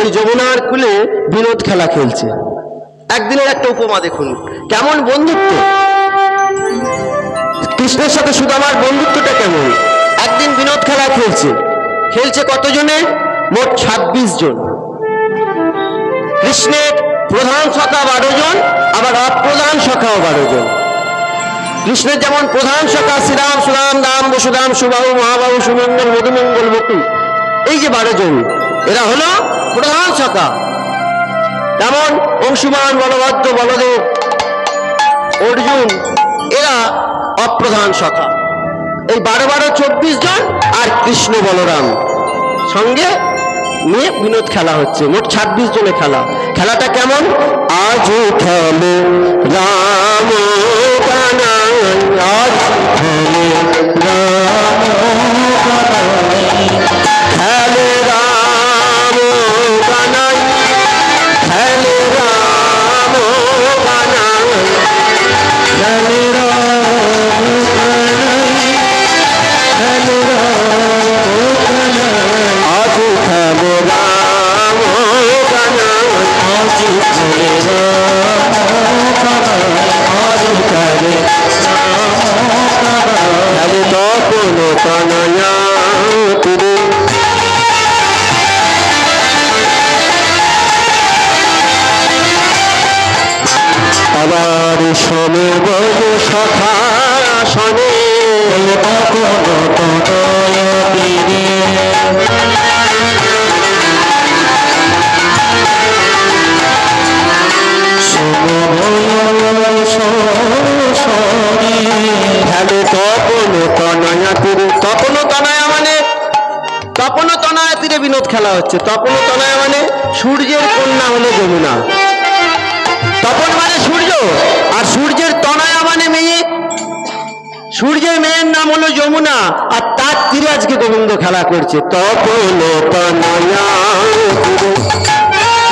ওই যমুনার কূলে বিনোদ খেলা খেলছে। একদিনের একটা উপমা দেখুন, কেমন বন্ধুত্ব কৃষ্ণের সাথে সুদামার বন্ধুত্বটা কেমন। একদিন বিনোদ খেলা খেলছে কতজনে? মোট 26 জন। কৃষ্ণের প্রধান সখা 12 জন, আবার অপ্রধান সখাও 12 জন। কৃষ্ণের যেমন প্রধান সখা শ্রীরাম, সুরাম, রাম, বসুরাম, সুবাহু, মহাবাহু, সুমঙ্গল, মধুমঙ্গল, বকুল, এই যে 12 জন, এরা হলো প্রধান সখা। যেমন অংশুমান, বলভদ্র, বলদেব, অর্জুন, এরা অপ্রধান সখা। এই 12 24 জন আর কৃষ্ণ বলরাম সঙ্গে নিয়ে বিনোদ খেলা হচ্ছে। মোট 26 জনে খেলা। খেলাটা কেমন? আজ খেলে রাম কানাই, আজ খেলে রাম কানাই, খেলে রাম কানাই, খেলে রাম কানাই, খেলে রাম কানাই, খেলে রাম কানাই, আজ খেলে রাম কানাই, আজ খেলে রাম কানাই, আজ খেলে রাম কানাই, খেলে তপন কানায়া তুরে। আবার শোনে বলে সখা শোনে তপন কানায়া তীরে, তপন তনয়া মানে তপন তনয়া তীরে বিনোদ খেলা হচ্ছে। তপন তনয়া মানে সূর্যের কন্যা হলো যমুনা। তপন মানে সূর্য, আর সূর্যের তনয়া মানে মেয়ে। সূর্যের মেয়ের নাম হলো যমুনা, আর তার তীরে আজকে গোবিন্দ খেলা করছে। তপন তনয়া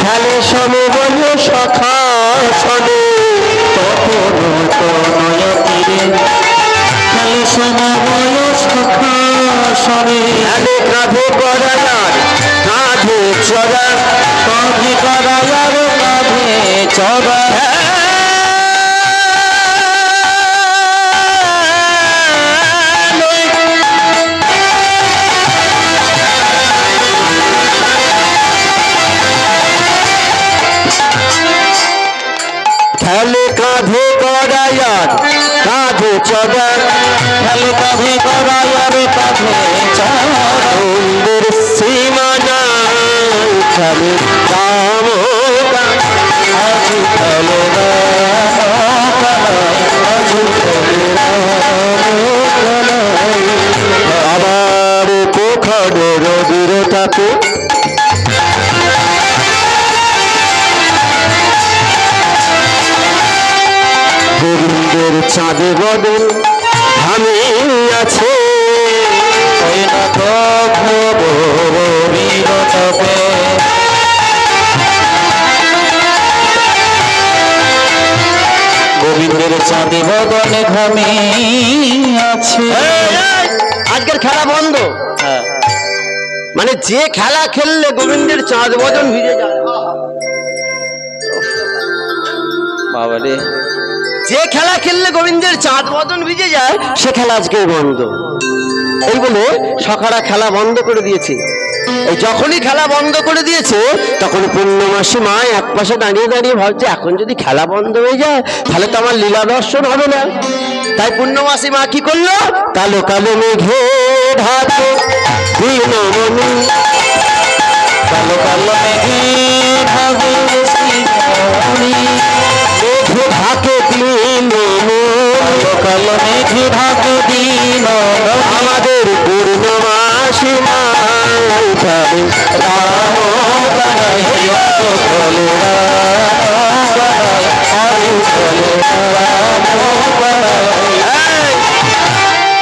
খেলে সবে বলে সখা শোনে, তপন তনয়া তীরে খেলে সবে বলে সখা শোনে, খেলে কাঁধে করায়ার কাঁধে চড়া, কাঁধে করায়ার কাঁধে চড়া, খেলে কাঁধে করায়ার কাঁধে চড়া, খেলে কাঁধে করায়ার কাঁধে চড়া, সুন্দর সীমানা খেলে রাম আজ খেলে রাম, আজ খেলে রাম, আবার পোখরের বীরতাকে গোবিন্দের চাঁদে বদল আমি আছে, গোবিন্দের চাঁদে বদল ঘামে আছে। আজকের খেলা বন্ধ। মানে যে খেলা খেললে গোবিন্দের চাঁদ বদন ভিজে যায়, বাবারে, যে খেলা খেললে গোবিন্দের চাঁদ বদন ভিজে যায় সে খেলা আজকে বন্ধ। এই বলে সখারা খেলা বন্ধ করে দিয়েছে। এই যখনই খেলা বন্ধ করে দিয়েছে তখন পূর্ণমাসী মা এক পাশে দাঁড়িয়ে দাঁড়িয়ে ভাবছে, এখন যদি খেলা বন্ধ হয়ে যায় তাহলে তো আমার লীলা দর্শন হবে না। তাই পূর্ণমাসী মা কি করলো? কালো কালো মেঘে ঢাকে দিনমণি, কালো কালো মেঘে ঢাকে মেঘে ঢাকে দিনমণি, কালো মেঘে ঢাকে দিনমণি, আমাদের পূর্ণমাসী মা খেলে রাম কানাই, খেলে রাম কানাই, খেলে রাম কানাই।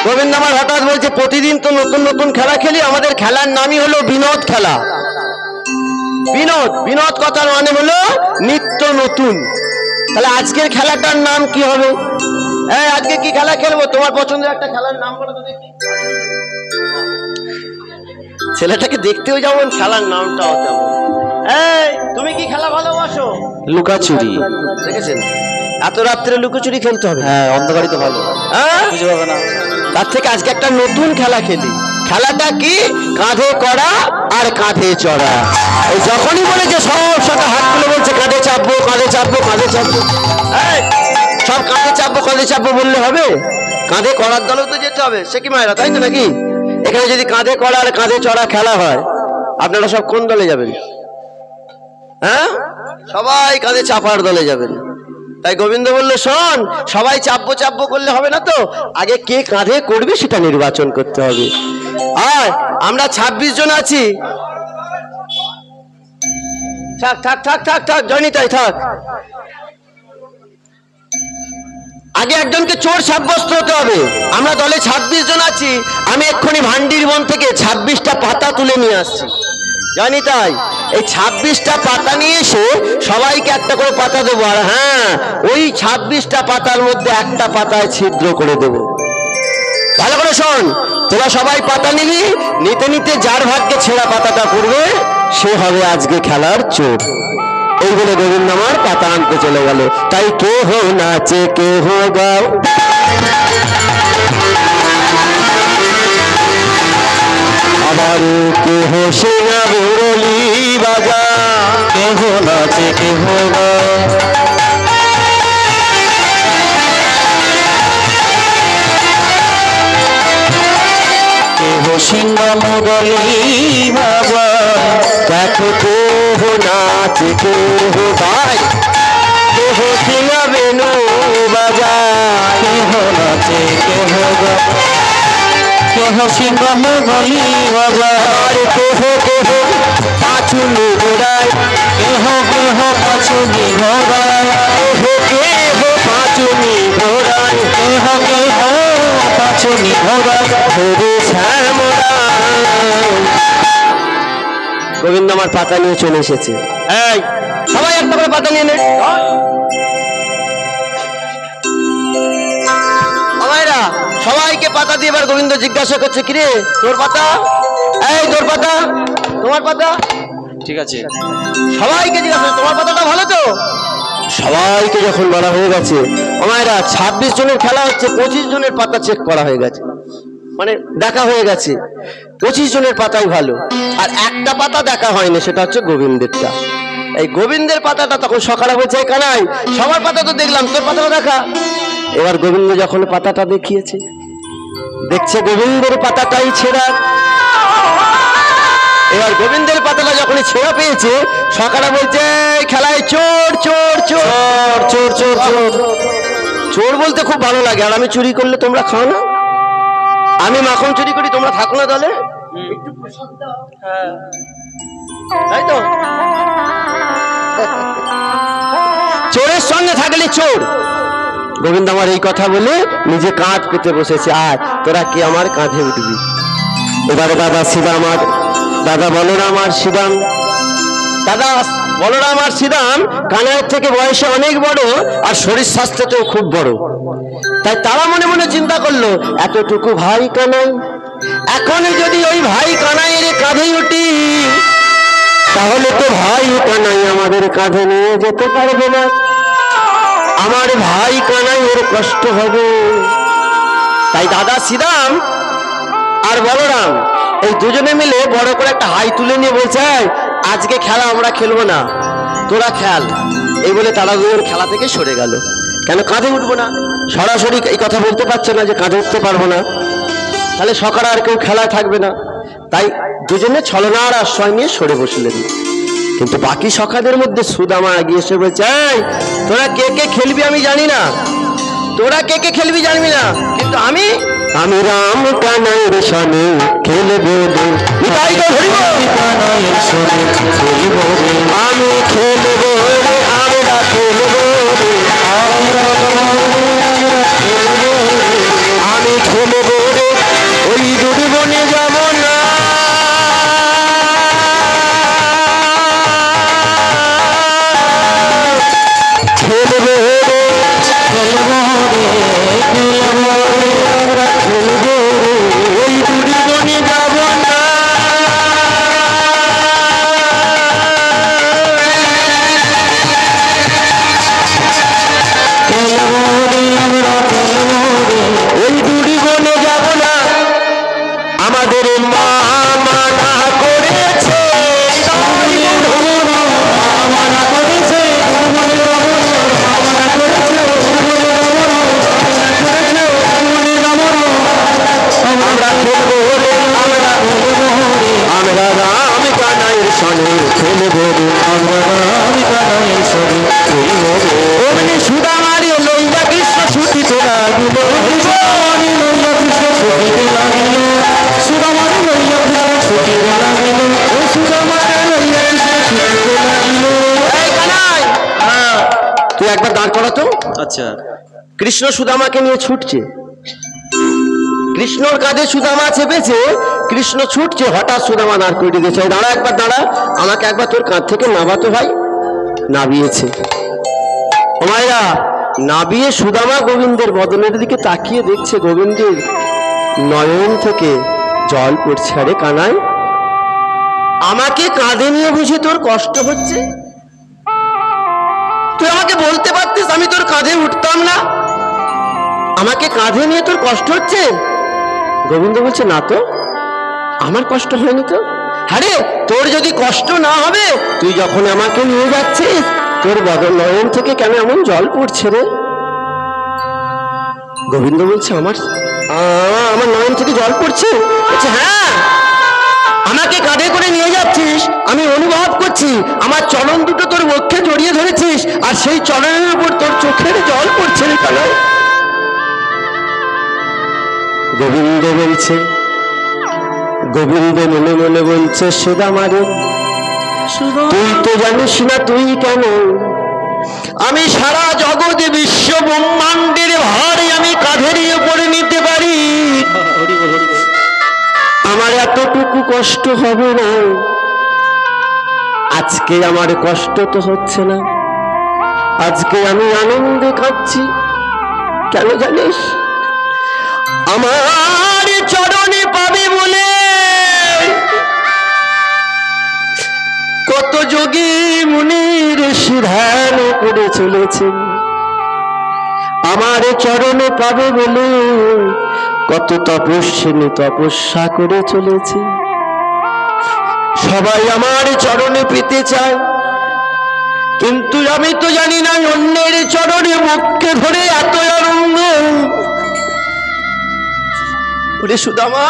গোবিন্দ আমার হঠাৎ বলছে, প্রতিদিন তো নতুন নতুন খেলা খেলি, আমাদের খেলার নামই হলো বিনোদ খেলা। বিনোদ, বিনোদ কথার মানে হলো নিত্য নতুন। তাহলে আজকের খেলাটার নাম কি হবে? আজকে কি খেলা খেলবো? তোমার পছন্দের একটা খেলার নাম বলো তো দেখি। ছেলেটাকে দেখতেও যেমন, খেলার নামটাও তেমন। এই তুমি কি খেলা ভালোবাসো? লুকাচুরি। দেখেছেন এত রাত্রে লুকোচুরি খেলতে হবে? হ্যাঁ, অন্ধকারই তো ভালো, হ্যাঁ বুঝে পাবে না। তার থেকে আজকে একটা নতুন খেলা খেলি। খেলাটা কি? কাঁধে করা আর কাঁধে চড়া। এই যখনই বলেছে সব সাথে হাত তুলে বলছে কাঁধে চাপবো কাঁধে চাপবো কাঁধে চাপবো। এই সব কাঁধে চাপবো বললে হবে? কাঁধে করার দলেও তো যেতে হবে, সে কি মায়েরা, তাই তো নাকি? এখানে যদি কাঁধে করা আর কাঁধে চড়া খেলা হয়, আপনারা সব কোন দলে যাবেন? হ্যাঁ, সবাই কাঁধে চাপার দলে যাবেন। তাই গোবিন্দ বললো, শোন, সবাই চাপবো করলে হবে না তো, আগে কে কাঁধে করবে সেটা নির্বাচন করতে হবে। আর আমরা 26 জন আছি। থাক থাক থাক থাক থাক জয়নিতাই থাক। আগে একজনকে চোর সাব্যস্ত হতে হবে। আমরা দলে 26 জন আছি। আমি এক্ষুনি ভান্ডির বন থেকে 26টা পাতা তুলে নিয়ে আসছি। জানি তাই এই 26টা পাতা নিয়ে এসে সবাইকে একটা করে পাতা দেবো। আর হ্যাঁ, ওই 26টা পাতার মধ্যে একটা পাতায় ছিদ্র করে দেবো। ভালো করে শোন, তোরা সবাই পাতা নিবি, নিতে নিতে যার ভাগ্যে ছেঁড়া পাতাটা পড়বে সে হবে আজকে খেলার চোর। এই বলে গোবিন্দ আমার পাতা আনতে চলে গেল। তাই কেহ নাচে কেহ গাও, আবার কেহ সিংহা মুরলি বাজা, কেহ নাচে কেহ গায়, কেহ সিংহ মুরলি বাজা, দেখো কেহ নাচে কেহ গায়, কেহ সিংহা বেনু বাজায়, কেহ নাচে কেহ গায়, কেহ সিংহ মুরলি বাজা, আর কেহ কেহ পাঁচুনি ঘোড়ায়, কেহ কেহ পাছুনি ঘোড়ায়, কেহ পাঁচুনি ঘোড়ায়, কেহ কেহ পাছুনি ঘোড়ায়, হরে শ্যামরা। গোবিন্দ আমার পাতা নিয়ে চলে এসেছে। এই সবাই একটা করে পাতা নিয়ে নে। সবাইরা সবাইকে পাতা দিয়ে এবার গোবিন্দ জিজ্ঞাসা করছে, কিরে তোর পাতা? এই তোর পাতা, তোমার পাতা? ঠিক আছে, সবাইকে জিজ্ঞাসা, তোমার পাতাটা ভালো তো? সবাইকে যখন বলা হয়ে গেছে, আমায়রা 26 জনের খেলা হচ্ছে, 25 জনের পাতা চেক করা হয়ে গেছে, মানে দেখা হয়ে গেছে 25 জনের পাতাই ভালো। আর একটা পাতা দেখা হয়নি, সেটা হচ্ছে গোবিন্দেরটা। এই গোবিন্দের পাতাটা তখন সকালে বলছে, কানাই সবার পাতা তো দেখলাম, তোর পাতাটা দেখা। এবার গোবিন্দ যখন পাতাটা দেখিয়েছে, দেখছে গোবিন্দের পাতাটাই ছেঁড়া। এবার গোবিন্দের পাতাটা যখনই ছেঁড়া পেয়েছে, সকালে বলছে, খেলায় চোর চোর চোর চোর চোর চোর। চোর বলতে খুব ভালো লাগে। আর আমি চুরি করলে তোমরা খাও না, আমি মাখন চুরি করি, তোমরা থাকো না দলে, তাই তো? চোরের সঙ্গে থাকলে চোর। গোবিন্দ আমার এই কথা বলে নিজে কাঁধ পেতে বসেছে। আর তোরা কি আমার কাঁধে উঠবি? এবারে দাদা শ্রীরাম আর দাদা বলরাম আর শ্রীরাম, দাদা বলরাম আর শ্রীরাম কানাইয়ের থেকে বয়সে অনেক বড় আর শরীর স্বাস্থ্যতেও খুব বড়। তাই তারা মনে মনে চিন্তা করলো, এতটুকু ভাই কানাই, এখনই যদি ওই ভাই কানাইয়ের কাঁধে উঠি, তাহলে তো ভাই কানাই আমাদের কাঁধে নিয়ে যেতে পারবে না, আমার ভাই কানাইয়ের কষ্ট হবে। তাই দাদা শ্রীরাম আর বলরাম এই দুজনে মিলে বড় করে একটা হাই তুলে নিয়ে বলছে, আজকে খেলা আমরা খেলবো না, তোরা খেল। এই বলে তারা দুজন খেলা থেকে সরে গেল। কেন কাঁধে উঠবো না? সরাসরি এই কথা বলতে পারছে না যে কাঁধে উঠতে পারবো না, তাহলে সকালে আর কেউ খেলায় থাকবে না। তাই দুজনে ছলনার আশ্রয় নিয়ে সরে বসলেন। কিন্তু বাকি সখাদের মধ্যে সুদামা এগিয়ে এসে বলছে, তোরা কে কে খেলবি আমি জানি না, তোরা কে কে খেলবি জানবি না, কিন্তু আমি রাম কানাইয়ের সনে খেলবো রে, কানাইয়ের সনে খেলবো রে, আমি খেলবো রে, আমরা খেলবো রে, আমি খেলবো রে, ওই দুর্বনে যাব না, খেলবো রে, খেলবো রে, খেলবো রে, আমরা খেলবো রে, ওই দুর্বনে যাব না। খেলবো রে আমরা আমি কানাই সবে খেলবো রে ওমনি সুদামারি লইয়া কৃষ্ণ ছুটিতে লাগিল সুদামারি লইয়া কৃষ্ণ ছুটিতে লাগিল সুদামারি লইয়া কৃষ্ণ ছুটিতে লাগিল ও সুদামারি লইয়া কৃষ্ণ ছুটিতে লাগিল এই কানাই, তুই একবার দাঁড় করা তো। আচ্ছা, কৃষ্ণ সুদামাকে নিয়ে ছুটছে, কৃষ্ণর কাঁধে সুদামা চেপেছে, কৃষ্ণ ছুটছে, হঠাৎ সুদামা দাঁড় করে দিয়েছে। দাঁড়া একবার দাঁড়া, আমাকে একবার তোর কাঁধ থেকে নাবাতো ভাই। নাবিয়েছে। ও মায়েরা, নাবিয়ে সুদামা গোবিন্দের বদনের দিকে তাকিয়ে দেখছে গোবিন্দের নয়ন থেকে জল পড়ছে। আরে কানাই, আমাকে কাঁধে নিয়ে বুঝি তোর কষ্ট হচ্ছে? তুই আমাকে বলতে পারতিস আমি তোর কাঁধে উঠতাম না? আমাকে কাঁধে নিয়ে তোর কষ্ট হচ্ছে? গোবিন্দ বলছে না তো, আমার কষ্ট হয়নি তো। আরে তোর যদি কষ্ট না হবে, তুই যখন আমাকে নিয়ে যাচ্ছিস, তোর বদন নয়ন থেকে কেন এমন জল পড়ছে রে? গোবিন্দ বলছে আমার নয়ন থেকে জল পড়ছে? বলছে হ্যাঁ, আমাকে কাঁধে করে নিয়ে যাচ্ছিস, আমি অনুভব করছি আমার চরণ দুটো তোর বক্ষে জড়িয়ে ধরেছিস, আর সেই চরণের উপর তোর চোখের জল পড়ছে রে কানাই। গোবিন্দ বলছে, গোবিন্দ মনে মনে বলছে সুদামারে, তুই তো জানিস না তুই কেন, আমি সারা জগৎ বিশ্ব ব্রহ্মাণ্ডের ভারে আমি কাঁধের উপরে নিতে পারি, আমার এতটুকু কষ্ট হবে না। আজকে আমার কষ্ট তো হচ্ছে না, আজকে আমি আনন্দে কাঁদছি। কেন জানিস? আমার চরণে পাবে বলে কত যোগী মুনির ধ্যান করে চলেছেন, আমার চরণে পাবে বলে কত তপস্বিনী তপস্যা করে চলেছে। সবাই আমার চরণে পেতে চায়, কিন্তু আমি তো জানি না অন্যের চরণে মুখকে ধরে এত আনন্দ। ওরে সুদামা,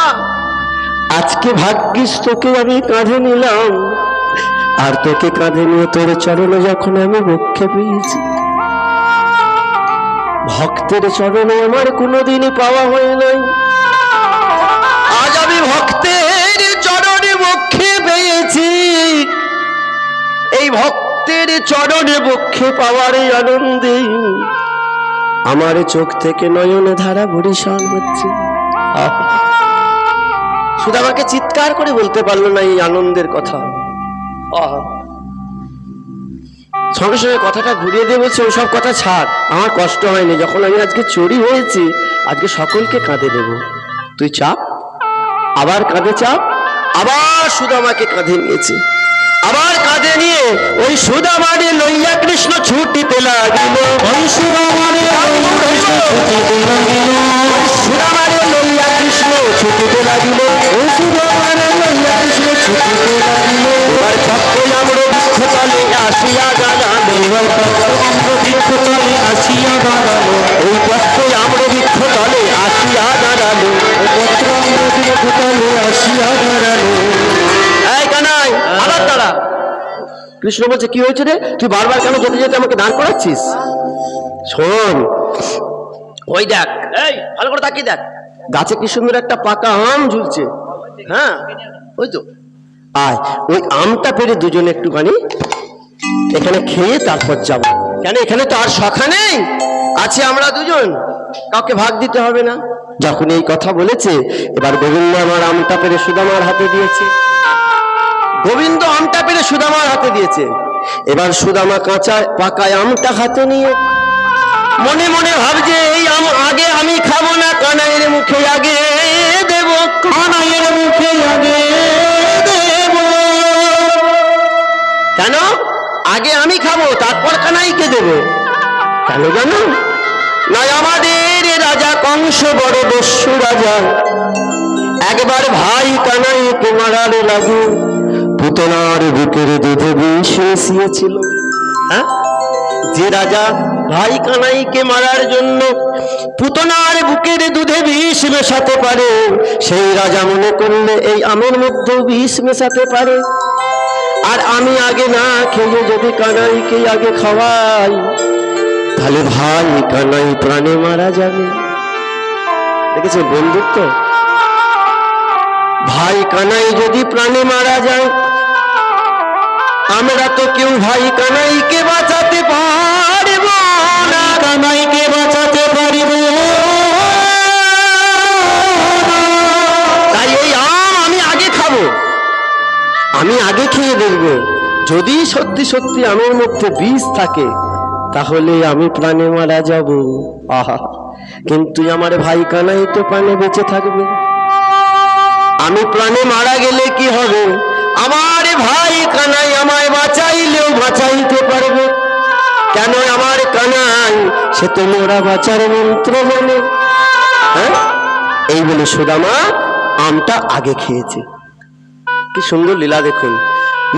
আজকে ভাগ্যিস তোকে আমি কাঁধে নিলাম, আর তোকে কাঁধে নিয়ে তোর চরণে যখন আমি বক্ষে পেয়েছি। ভক্তের চরণে আমার কোনোদিনই পাওয়া হয় নাই, আজ আমি ভক্তের চরণে বক্ষে পেয়েছি। এই ভক্তের চরণে বক্ষে পাওয়ার আনন্দে আমার চোখ থেকে নয়নে ধারা বরিশান হচ্ছে। সুদামাকে চিৎকার করে বলতে পারলো না এই আনন্দের কথা। সঙ্গে সঙ্গে কথাটা ঘুরিয়ে দিয়ে বলছে ওসব কথা ছাড়, আমার কষ্ট হয়নি, যখন আমি আজকে চোরি হয়েছি আজকে সকলকে কাঁধে দেব, তুই চাপ। আবার কাঁধে চাপ, আবার সুদামাকে কাঁধে নিয়েছে। আবার কাঁধে নিয়ে ওই সুদামারে লইয়া কৃষ্ণ ছুটিতে লাগিল, ওই সুদামারে সুদামারে লইয়া কৃষ্ণ ছুটিতে লাগিল, ওই সুদামারে লইয়া কৃষ্ণ ছুটিতে লাগিল। এবার ভক্ত আমরা বৃক্ষতলে আসিয়া দাঁড়ালো, এবার ভক্ত আমরা বৃক্ষতলে আসিয়া দাঁড়ালো, ওই ভক্ত আমরা বৃক্ষতলে আসিয়া দাঁড়ালো, ওই ভক্ত আমরা বৃক্ষতলে আসিয়া দাঁড়ালো। এই কানাই, আবার দাঁড়া। কৃষ্ণ বলছে কি হয়েছে রে, তুই বারবার কেন যেতে যেতে আমাকে দাঁড় করাচ্ছিস? শোন, ওই দেখ, এই ভালো করে তাকিয়ে দেখ, গাছে কি সুন্দর একটা পাকা আম ঝুলছে। হ্যাঁ ওই তো, আয় ওই আমটা পেরে দুজনে একটুখানি এখানে খেয়ে তারপর যাব। কেন এখানে তো আর সখা নেই, আছে আমরা দুজন, কাউকে ভাগ দিতে হবে না। যখন এই কথা বলেছে, এবার গোবিন্দ আমার আমটা পেরে সুদামার হাতে দিয়েছে। গোবিন্দ আমটা পেরে সুদামার হাতে দিয়েছে। এবার সুদামা কাঁচা পাকা আমটা হাতে নিয়ে মনে মনে ভাবছে এই আম আগে আমি খাবো না, কানাইয়ের মুখে আগে দেব, কানাইয়ের মুখে আগে দেব। কেন আগে আমি খাবো তারপর কানাইকে দেব? কেন জানো? না, আমাদের রাজা কংস বড় দস্যু রাজা, একবার ভাই কানাইকে মারার লাগে পুতনার বুকের দুধে বিষ মিশিয়েছিল। হ্যাঁ, যে রাজা ভাই কানাইকে মারার জন্য পুতনার বুকের দুধে বিষ মেশাতে পারে, সেই রাজা মনে করলে এই আমের মধ্যেও বিষ মেশাতে পারে। আর আমি আগে না খেয়ে যদি কানাইকে আগে খাওয়াই, তাহলে ভাই কানাই প্রাণে মারা যাবে। দেখেছেন বন্ধুত্ব? ভাই কানাই যদি প্রাণে মারা যায়, আমরা তো কেউ ভাই কানাইকে বাঁচাতে পারব না, কানাইকে বাঁচাতে পারিব। তাই এই আম আমি আগে খাবো, আমি আগে খেয়ে দেখব, যদি সত্যি সত্যি আমের মধ্যে বীজ থাকে তাহলে আমি প্রাণে মারা যাব। আহা, কিন্তু আমার ভাই কানাই তো প্রাণে বেঁচে থাকবে। আমি প্রাণে মারা গেলে কি হবে? আমার ভাই কানাই আমায় বাঁচাইলেও বাঁচাইতে পারবে। কেন? আমার কানাই সে তো মোরা বাঁচার মন্ত্র জানে। হ্যাঁ, এই বলে সুদামা আমটা আগে খেয়েছে। কি সুন্দর লীলা দেখুন,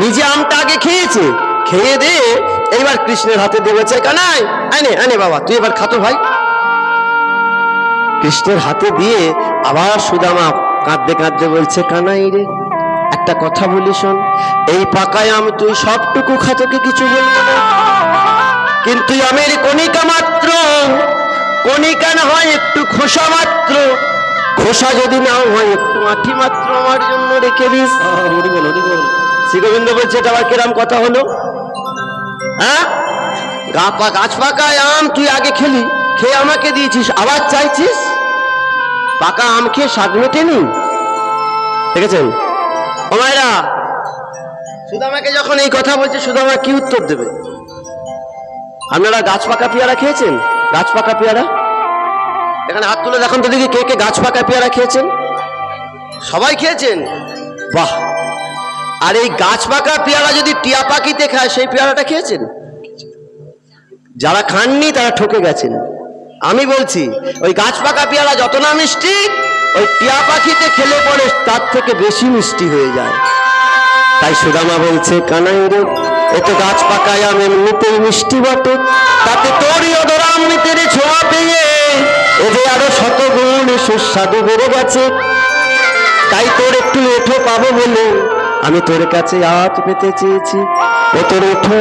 নিজে আমটা আগে খেয়েছে, খেয়ে দে এইবার কৃষ্ণের হাতে দেবেছে, কানাই আনে আনে বাবা তুই এবার খাতো ভাই। কৃষ্ণের হাতে দিয়ে আবার সুদামা কাঁদতে কাঁদতে বলছে, কানাই রে একটা কথা বলি শোন, এই পাকায় আম তুই সবটুকু খা, তোকে কিছু বলবো না, কিন্তু আমের কণিকা মাত্র, কণিকা না হয় একটু খোসা মাত্র, খোসা যদি নাও হয় একটু আঠি মাত্র আমার জন্য রেখে দিস। শ্রী গোবিন্দ বলছে, এটা আবার কিরম কথা হলো? হ্যাঁ, গাছ পাকায় আম তুই আগে খেলি, খেয়ে আমাকে দিয়েছিস, আবার চাইছিস? পাকা আম খেয়ে স্বাদ মেটেনি। দেখেছেন ও মায়েরা, সুদামাকে যখন এই কথা বলছে, সুদামা কি উত্তর দেবে? আপনারা গাছ পাকা পেয়ারা খেয়েছেন? গাছ পাকা পেয়ারা এখানে হাত তুলে দেখুন তো দেখি, কে কে গাছ পাকা পেয়ারা খেয়েছেন? সবাই খেয়েছেন, বাহ। আর এই গাছ পাকা পেয়ারা যদি টিয়া পাখিতে খায়, সেই পেয়ারাটা খেয়েছেন? যারা খাননি তারা ঠকে গেছেন। আমি বলছি, ওই গাছ পাকা পেয়ারা যত না মিষ্টি, ওই টিয়া পাখিতে খেলে পরে তার থেকে বেশি মিষ্টি হয়ে যায়। তাই সুদামা বলছে, কানাই রে এ তো গাছ পাকায় আম এমনিতেই মিষ্টি বটে, তাতে তোরই অদরামৃতের ছোঁয়া পেয়ে ও যে আরো শতগুণ সুস্বাদু বেড়ে গেছে। তাই তোর একটু এঠো পাবো বলে আমি তোর কাছে আজ পেতে চেয়েছি। ও তোর এঠো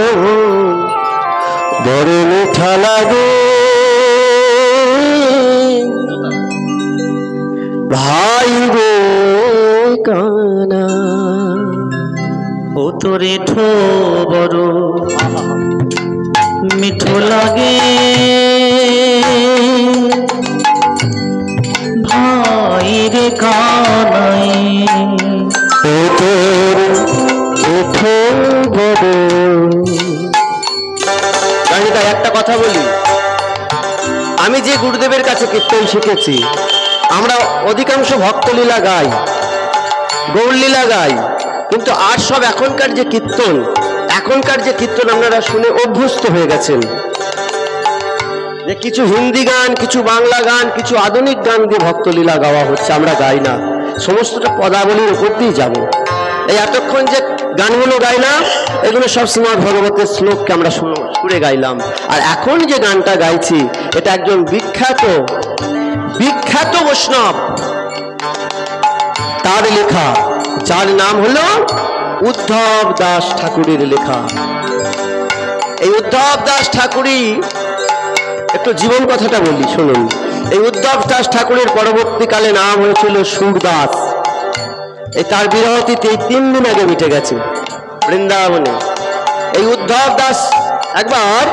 বড় মিঠা লাগে ভাই গো কানা, ও তোর এঠো বড় মিঠো লাগে ভাই রে কানাই, ও তোর এঠো বড়। তাই একটা কথা বলি, আমি যে গুরুদেবের কাছে কীর্তন শিখেছি, আমরা অধিকাংশ ভক্তলীলা গাই, গৌরলীলা গাই, কিন্তু আর সব এখনকার যে কীর্তন আপনারা শুনে অভ্যস্ত হয়ে গেছেন। যে কিছু হিন্দি গান, কিছু বাংলা গান, কিছু আধুনিক গান দিয়ে ভক্তলীলা গাওয়া হচ্ছে, আমরা গাই না, সমস্তটা পদাবলীর উপর দিয়ে যাব। এই এতক্ষণ যে গানগুলো গাইলাম, এগুলো সব শ্রীমদ্ ভগবতের শ্লোককে আমরা সুরে গাইলাম। আর এখন যে গানটা গাইছি, এটা একজন বিখ্যাত বৈষ্ণব তার লেখা, যার নাম হলো উদ্ধব দাস ঠাকুরের লেখা। এই উদ্ধব দাস ঠাকুরই, একটু জীবন কথাটা বলি শুনুন। এই উদ্ধব দাস ঠাকুরের পরবর্তীকালে নাম হয়েছিল সুরদাস। এই তার বিরহ তিথি 3 দিন আগে মিটে গেছে বৃন্দাবনে। এই উদ্ধব দাস একবার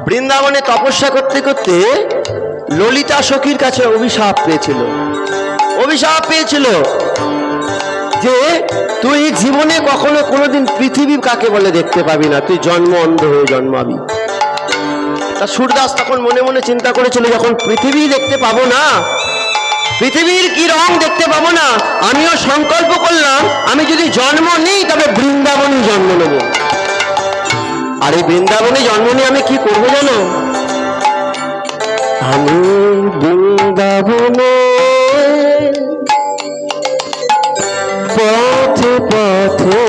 বৃন্দাবনে তপস্যা করতে করতে ললিতা সখীর কাছে অভিশাপ পেয়েছিল যে তুই জীবনে কখনো কোনোদিন পৃথিবী কাকে বলে দেখতে পাবি না, তুই জন্ম অন্ধ হয়ে জন্মাবি। তা সুরদাস তখন মনে মনে চিন্তা করেছিল, যখন পৃথিবী দেখতে পাবো না, পৃথিবীর কি রং দেখতে পাবো না, আমিও সংকল্প করলাম আমি যদি জন্ম নিই তবে বৃন্দাবনে জন্ম নেব। আর এই বৃন্দাবনে জন্ম নিয়ে আমি কি করবো জানো? আমি বৃন্দাবনে পথে পথে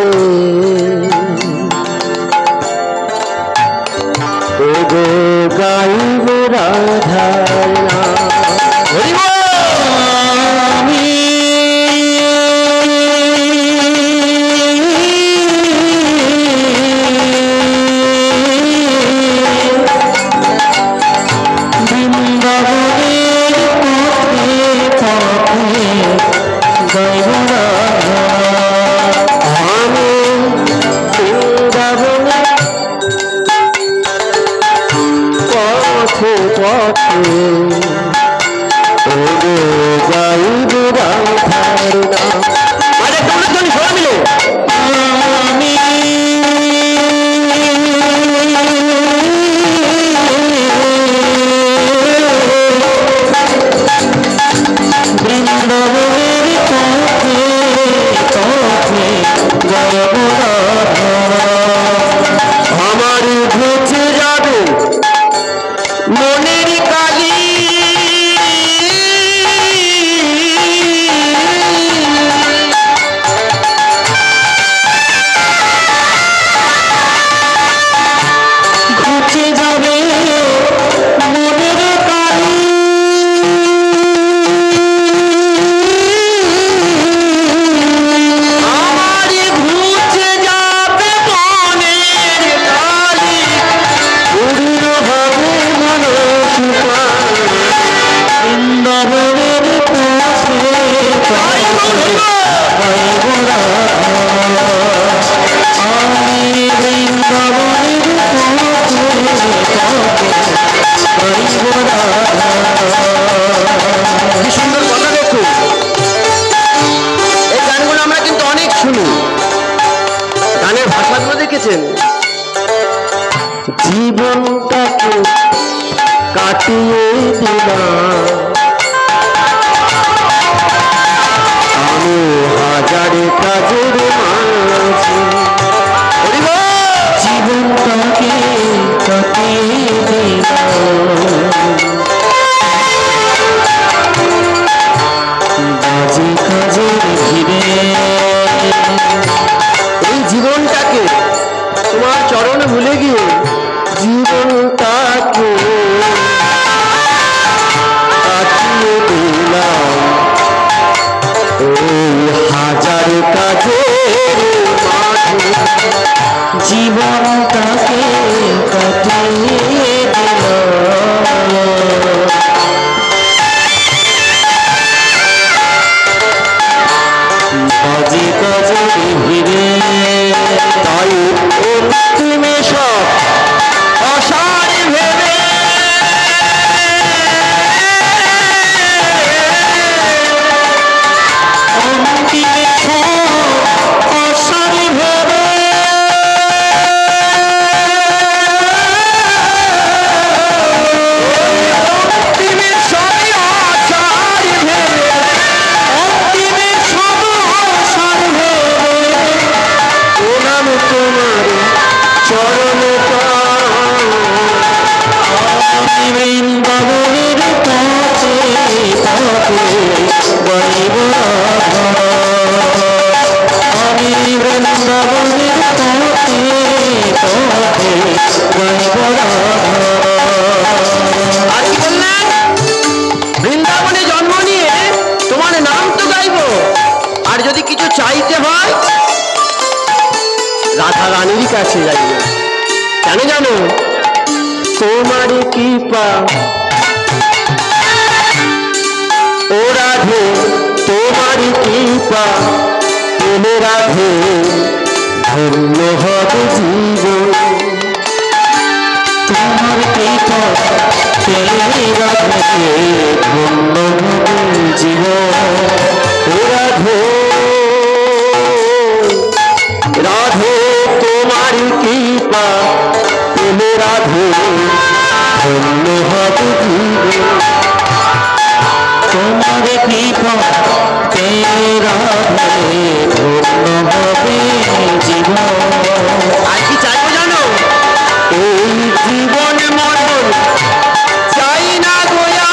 ওগো গাইব রাধার নাম। হরি বল। আমি লিখেছেন, জীবনটাকে কাটিয়ে দিলাম আমি হাজারে কাজের মাঝে, জীবনটাকে কাটিয়ে দিলাম বাজে কাজের ভিড়ে। এই জীবনটাকে তোমার চরণে ভুলে গিয়ে জীবনটাকে কাটিয়ে দিলাম ওই হাজার কাজের মাঝে, জীবনটাকে কাটিয়ে দিলাম বাজে কাজের ভিড়ে। তাই অন্তিমে সব অসার ভেবে অন্তিমে সব অসার ভেবে অন্তিমে সবই অসার ভেবে অন্তিমে সব অসার ভেবে প্রণাম তোমার চরণে আমি বৃন্দাবনের কাছে বলিব আমি বৃন্দাবনের কাছে বলিব। আর কি বললেন? বৃন্দাবনে জন্ম নিয়ে তোমার নাম তো গাইব, আর যদি কিছু চাইতে হয় রাধা রানীর কাছে যাইবে। কেন জানো? তোমার কৃপা ও রাধে, তোমার কৃপা তুমি রাধে ধন্য হবে জীবন, তোমার কৃপা তুমি রাধে ধন্য হবে জীবন। ও রাধে রাধে তোমার কৃপা তুমি রাধে ধন্য হবে জীবন, তোমার কৃপা তুমি রাধে ধন্য হবে জীবন। আর কি চাইবো জানো? এই জীবন মরণ চাই না গোয়া,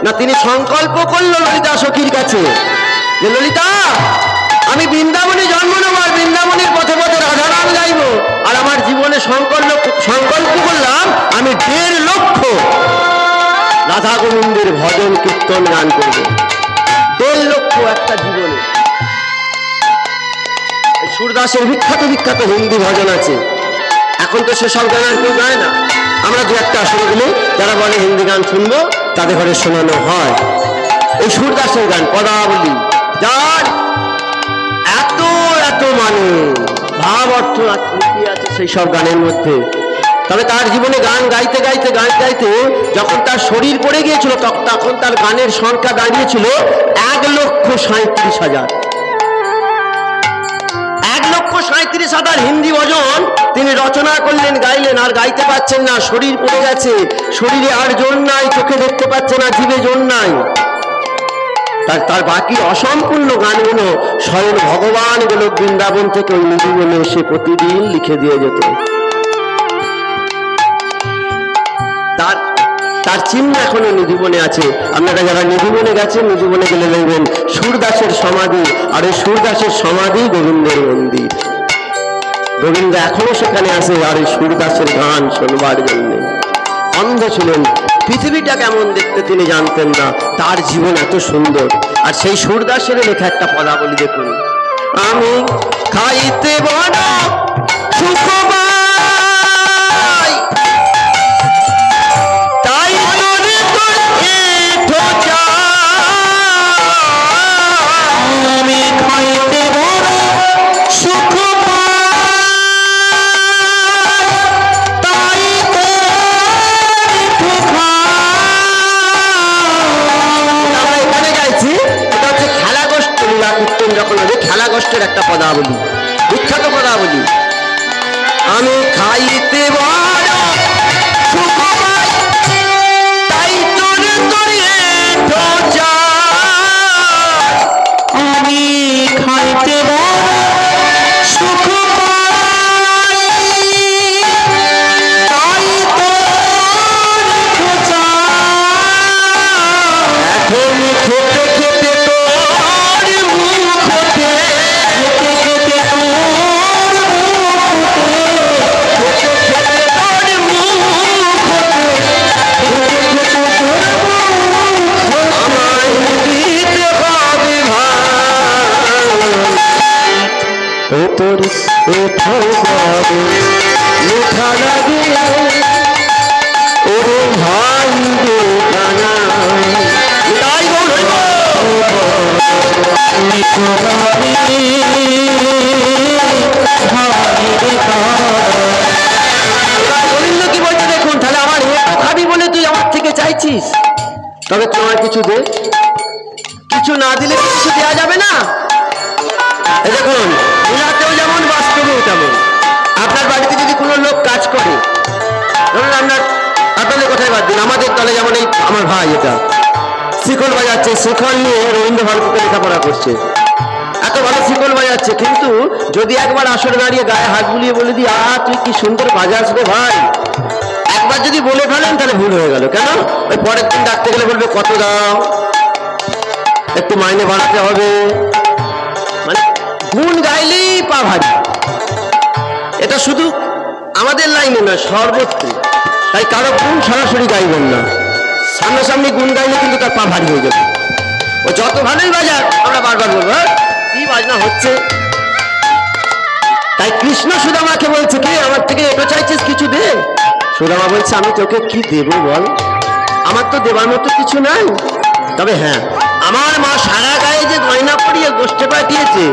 না তিনি সংকল্প করলো ললিতা সখীর কাছে যে ললিতা আমি বৃন্দাবনে জন্ম নেব আর বৃন্দাবনের পথে পথে রাধারাম গাইব, আর আমার জীবনে সংকল্প করলাম আমি 1.5 লক্ষ রাধা গোবিন্দের ভজন কীর্তন গান করব। 1.5 লক্ষ একটা জীবনে। সুরদাসের বিখ্যাত বিখ্যাত হিন্দি ভজন আছে, এখন তো সেসব গান আর কেউ গায় না, আমরা দু একটা আসলে গেলে যারা বলে হিন্দি গান শুনবো তাদের ঘরে শোনানো হয়। এই সুরদাসের গান পদাবলী, যার এত এত মানে ভাব অর্থ আছে সেই সব গানের মধ্যে। তবে তার জীবনে গান গাইতে গাইতে গাইতে যখন তার শরীর পড়ে গিয়েছিল তখন তার গানের সংখ্যা দাঁড়িয়েছিল 1,37,000। 1,37,000 হিন্দি ভজন তিনি রচনা করলেন, গাইলেন, আর গাইতে পারছেন না, শরীর পড়ে গেছে, শরীরে আর জোর নাই, চোখে দেখতে পাচ্ছে না, জিভে জোর নাই। তার বাকি অসম্পূর্ণ গানগুলো স্বয়ং ভগবান গোলক বৃন্দাবন থেকে ওই নিধিবনে এসে প্রতিদিন লিখে দিয়ে যেত। তার চিহ্ন এখনো নিধুবনে আছে। আপনারা যারা নিধুবনে গেছেন, নিধুবনে গেলে দেখবেন সুরদাসের সমাধি, আর ওই সুরদাসের সমাধি গোবিন্দের মন্দির। গোবিন্দ এখনো সেখানে আসে আর ওই সুরদাসের গান শোনবার জন্য। অন্ধ ছিলেন, পৃথিবীটা কেমন দেখতে তিনি জানতেন না, তার জীবন এত সুন্দর। আর সেই সুরদাসের লেখা একটা পদাবলী দেখুন, আমি খাইতে বড় সুখ পাই, তাই তোরে তোর এঠো চাই। আমি খাইতে বড় সুখ খেলা গোষ্ঠের একটা পদাবলী, বিখ্যাত পদাবলী। আমি খাইতে বড় সুখ পাই, তাই তোরে তোরে এঠো চাই। আমি খাইতে বড় সুখ পাই, তাই তোরে এঠো চাই। এখন খেতে খেতে তোর এঠো যাবে মিঠা লাগে ওরে ভাই রে কানা, তাই গোবিন্দ কি বলছে দেখুন, তাহলে আমার এঠো খাবি বলে তুই আমার থেকে চাইছিস, তবে তোমার কিছু দে। কিছু না দিলে কিছু দেওয়া যাবে না। দেখুন, লীলাতেও যেমন বাস্তবেও তেমন। আপনার বাড়িতে যদি কোনো লোক কাজ করে, ধরুন আপনাদের কোথায় বাদ দিন, আমাদের দলে যেমন এই আমার ভাই এটা শিকল বাজাচ্ছে, শিকল নিয়ে রবীন্দ্র ভারতীতে লেখাপড়া করছে, এত ভালো শিকল বাজাচ্ছে, কিন্তু যদি একবার আসরে দাঁড়িয়ে গায়ে হাত বুলিয়ে বলে দিই, তুই কি সুন্দর বাজাস রে ভাই, একবার যদি বলে ফেলেন তাহলে ভুল হয়ে গেল। কেন? ওই পরের দিন ডাকতে গেলে বলবে কত দাম, একটু মাইনে বাড়াতে হবে, মানে গুণ গাইলেই পা ভারী। এটা শুধু আমাদের লাইনে নয়, সর্বত্র। তাই কারো গুণ সরাসরি গাইবেন না, সামনাসামনি গুণ গাইলে কিন্তু তার পা ভারী হয়ে যাবে। ও যত ভালোই বাজাক, আমরা বারবার বলবো কি বাজনা হচ্ছে। তাই কৃষ্ণ সুদামাকে বলছে, কি আমার থেকে এটা চাইছিস, কিছু দে। সুদামা বলছে, আমি তোকে কি দেব বল, আমার তো দেবার মতো কিছু নাই। তবে হ্যাঁ, আমার মা সারা গায়ে যে গয়না পরিয়ে গোষ্ঠে পাঠিয়েছে,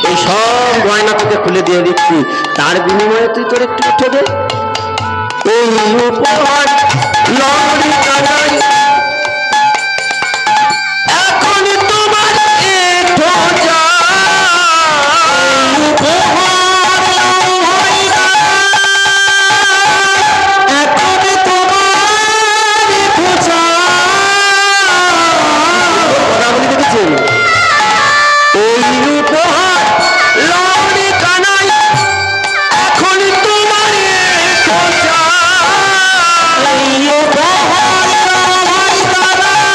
এই সব গয়না তোকে খুলে দিয়ে দিচ্ছি, তার বিনিময়ে তুই তোর একটু উঠে দে। এই উপহার লড়ি কানাই, এখন তোমার এঠো চাই। উপহার এখন তোমার এঠো চাই। কথা বলি দেখেছেন, এই উপহার লড়ি কানাই, এখন তোমার এঠো চাই। উপহার লড়ি কানাই,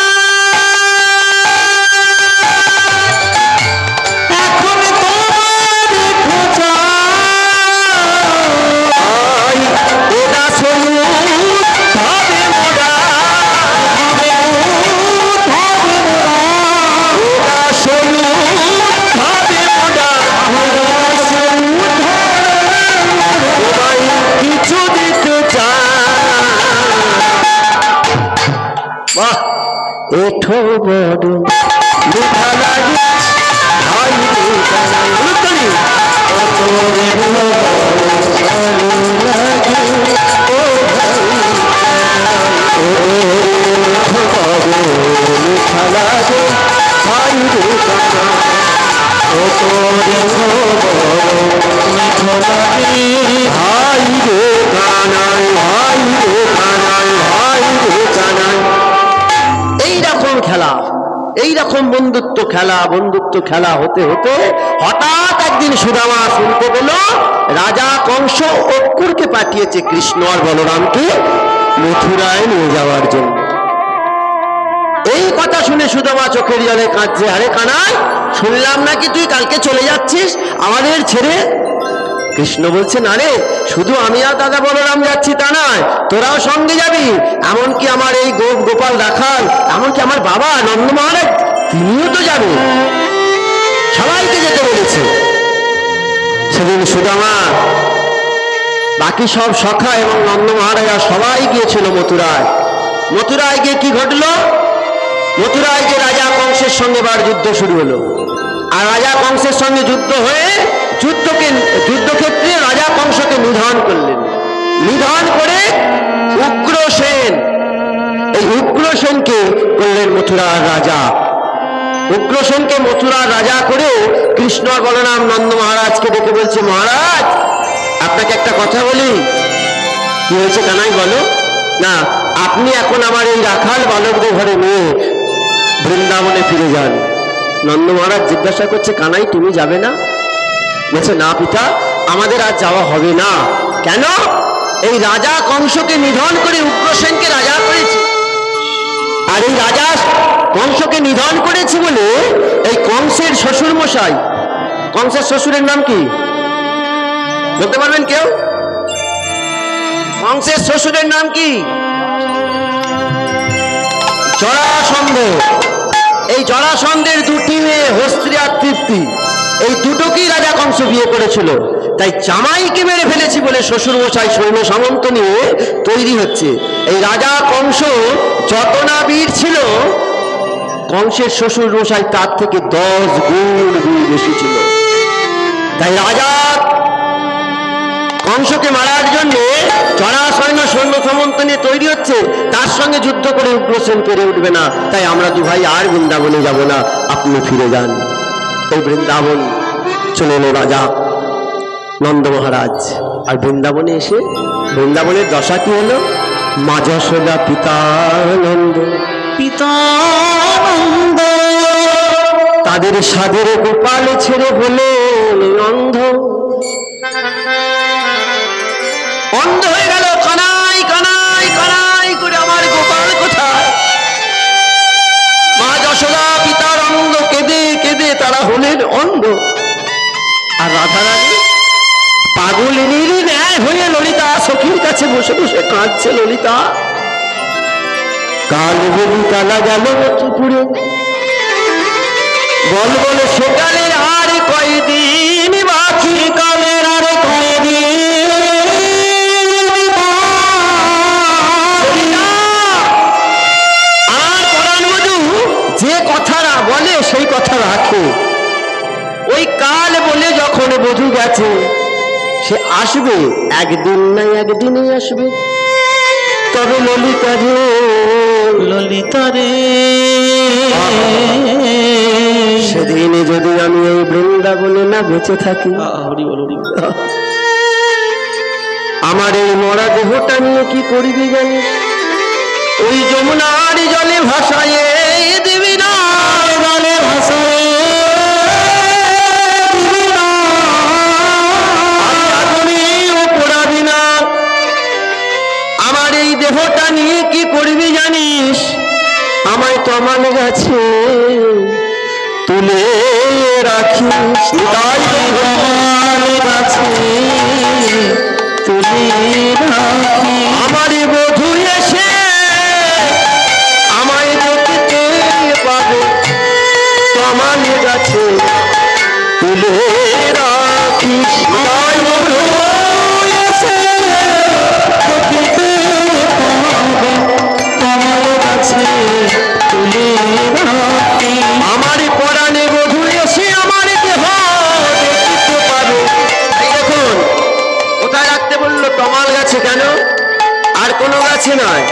এখন তোমার এঠো চাই। এটা শুনুন ভাবে মোরা, এটা শুনুন ভাবে মোরা, সবাই কিছু দিতে চায়। বাহ, এঠো বড় মিঠা লাগে ভাই রে কানাই। উত্তরি কত রে ভালো লাগে ও ভাই কানাই, ও এঠো বড় মিঠা লাগে ভাই রে কানাই, কত রে বড় মিঠা লাগে ভাই রে কানাই, ভাই রে কানাই, ভাই রে কানাই। এইরকম খেলা, এইরকম বন্ধুত্ব খেলা হতে হতে হঠাৎ একদিন সুদামা শুনতে পেল রাজা কংস অক্কুরকে পাঠিয়েছে কৃষ্ণ আর বলরামকে মথুরায় নিয়ে যাওয়ার জন্য। এই কথা শুনে সুদামা চোখের জলে কাঁদছে। আরে কানাই, শুনলাম নাকি তুই কালকে চলে যাচ্ছিস আমাদের ছেড়ে? কৃষ্ণ বলছে, না রে, শুধু আমি আর দাদা বলরাম যাচ্ছি তা নয়, তোরাও সঙ্গে যাবি। এমনকি আমার এই গোপাল রাখাল, এমনকি আমার বাবা নন্দ মহারাজ, তিনিও তো যাবে। সবাইকে যেতে বলেছে। সেদিন সুদামা, বাকি সব সখা এবং নন্দ মহারাজা সবাই গিয়েছিল মথুরায়। মথুরায় গিয়ে কি ঘটলো? মথুরায় গিয়ে রাজা কংসের সঙ্গে বার যুদ্ধ শুরু হলো। আর রাজা কংসের সঙ্গে যুদ্ধ হয়ে যুদ্ধক্ষেত্রে রাজা কংসকে নিধন করলেন। নিধন করে উগ্রসেন, এই উগ্রসেনকে করলেন মথুরার রাজা। উগ্রসেনকে মথুরার রাজা করে কৃষ্ণ আর বলরাম নন্দ মহারাজকে ডেকে বলছে, মহারাজ আপনাকে একটা কথা বলি। কি হয়েছে কানাই, বলো না। আপনি এখন আমার এই রাখাল বালকদের ঘরে নিয়ে বৃন্দাবনে ফিরে যান। নন্দ মহারাজ জিজ্ঞাসা করছে, কানাই তুমি যাবে না? বলছে, না পিতা, আমাদের আর যাওয়া হবে না। কেন? এই রাজা কংসকে নিধন করে উগ্রসেনকে রাজা করেছে। আর এই রাজা কংসকে নিধন করেছে বলে এই কংসের শ্বশুর মশাই, কংসের শ্বশুরের নাম কি বলতে পারবেন কেউ? কংসের শ্বশুরের নাম কি? জরাসন্ধ। এই জরাসন্ধের দুটি মেয়ে হস্ত্রী আর তৃপ্তি, এই দুটোকেই রাজা কংস বিয়ে করেছিল। তাই জামাইকে মেরে ফেলেছি বলে শ্বশুর মশাই সৈন্য সামন্ত নিয়ে তৈরি হচ্ছে। এই রাজা কংস যত না বীর ছিল, কংসের শ্বশুর মশাই তার থেকে 10 গুণ বীর বেশি ছিল। তাই রাজা কংসকে মারার জন্য জরাসন্ধ সৈন্য সামন্ত নিয়ে তৈরি হচ্ছে। তার সঙ্গে যুদ্ধ করে উগ্রসেন পেরে উঠবে না। তাই আমরা দু ভাই আর বৃন্দাবনে যাব না, আপনি ফিরে যান। এই বৃন্দাবন চলে এলো রাজা নন্দ মহারাজ। আর বৃন্দাবনে এসে বৃন্দাবনের দশা কি হলো? মা যশোদা পিতানন্দ, পিতানন্দ তাদের সাদের গোপাল ছেড়ে বলে অন্ধ। অন্ধ হয়ে গেল। কানাই কানাই কানাই করে আমার গোপাল কোথায়? মা যশোদা পিতার অন্ধ, কেঁদে কেঁদে তারা হলেন অন্ধ। আর রাধারানী পাগলিনীর ন্যায় হয়ে ললিতা সখীর কাছে বসে বসে কাঁদছে। ললিতা, কাল বলিতালা গেল ত্রিপুরে, বল বল সকালের আর কয়দিন বাকি, কালের আর কয়দিন। আর পরাণ বধূ যে কথাটা বলে সেই কথা রাখে। ওই কাল বলে যখন বধূ গেছে, সে আসবে, একদিন না একদিনই আসবে। তবে ললিতা রে, ললিতা রে, সেদিনে যদি আমি এই বৃন্দাবনে না বেঁচে থাকি, আমার এই মরা দেহটা নিয়ে কি করবি জানি? ওই যমুনার জলে ভাসায় দিবি না, জলে ভাসায় দিবি না, আগুনেও পোড়াবি না। আমার এই দেহটা নিয়ে কি করবি জানিস? আমায় তমাল গাছে তুলে রাখিস, তাই তমাল গাছে তুলে রাখি। আমার বধূ এসে আমায় দেখতে পাবে, তমাল গাছে তুলে রাখিস। তাই বধূ এসে দেখতে পাবে, তমাল গাছে তুলে রাখি। আমার পরাণে বধূ এসে আমার দেহ দেখতে পাবে। এই দেখুন, কোথায় রাখতে বললো? তমাল গাছে। কেন? আর কোনো গাছে নয়।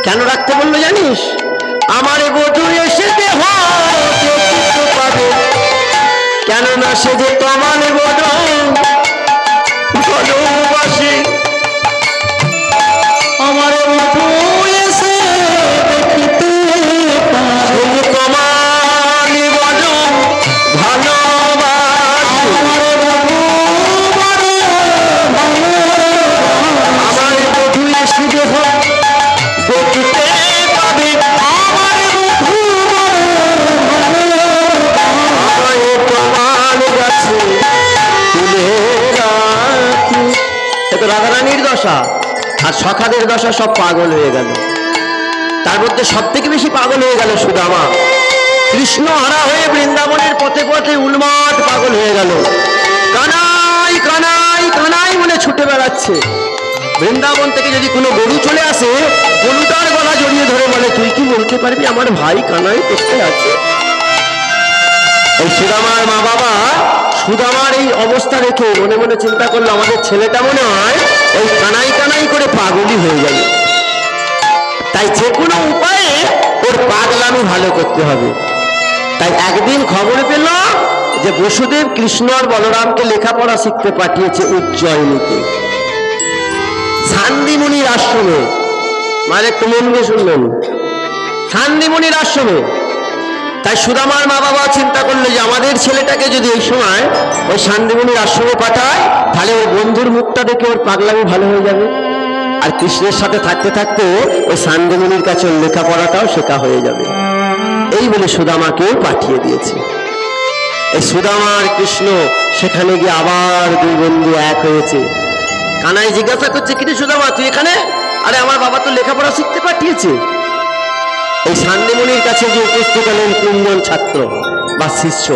কেন রাখতে বললো জানিস? আমার বধূ এসে দেহ দেখতে পাবে, কেননা সে যে তমাল বধূ ভালোবাসে। আমার বধূ এসে দেখতে পাবে, তমাল বধূ ভালোবাসে। আমার বধূ আর সখাদের দশা সব পাগল হয়ে গেল। তার মধ্যে সব থেকে বেশি পাগল হয়ে গেল সুদামা। কৃষ্ণ হারা হয়ে বৃন্দাবনের পথে পথে উন্মাদ পাগল হয়ে গেল। কানাই কানাই কানাই বলে ছুটে বেড়াচ্ছে। বৃন্দাবন থেকে যদি কোনো গরু চলে আসে, গরুটার গলা জড়িয়ে ধরে বলে, তুই কি বলতে পারবি আমার ভাই কানাই কোথায় আছে? এই সুদামার মা বাবা সুদামার এই অবস্থা রেখে মনে মনে চিন্তা করলো, আমাদের ছেলেটা মনে হয় ওই কানাই কানাই করে পাগলই হয়ে যাবে। তাই যে কোনো উপায়ে ওর পাগলামি ভালো করতে হবে। তাই একদিন খবর পেল যে বসুদেব কৃষ্ণ আর বলরামকে লেখাপড়া শিখতে পাঠিয়েছে উজ্জয়িনীতে, শান্তিমুনির আশ্রমে। মানে একটু মন দিয়ে শুনলেন, শান্তিমুনির আশ্রমে। তাই সুদামার মা বাবা চিন্তা করলো যে আমাদের ছেলেটাকে যদি এই সময় ওই শান্তিমুনির আশ্রমে পাঠায়, তাহলে ওর বন্ধুর মুখটা দেখে ওর পাগলামি ভালো হয়ে যাবে। আর কৃষ্ণের সাথে থাকতে থাকতে ওই শান্তিমুনির কাছে লেখাপড়াটাও শেখা হয়ে যাবে। এই বলে সুদামাকেও পাঠিয়ে দিয়েছে। এই সুদামা আর কৃষ্ণ সেখানে গিয়ে আবার দুই বন্ধু এক হয়েছে। কানাই জিজ্ঞাসা করছে, কিরে সুদামা তুই এখানে? আরে আমার বাবা তো লেখাপড়া শিখতে পাঠিয়েছে। এই শান্তিমুনির কাছে যে উপস্থিত হলেন 3 জন ছাত্র বা শিষ্য।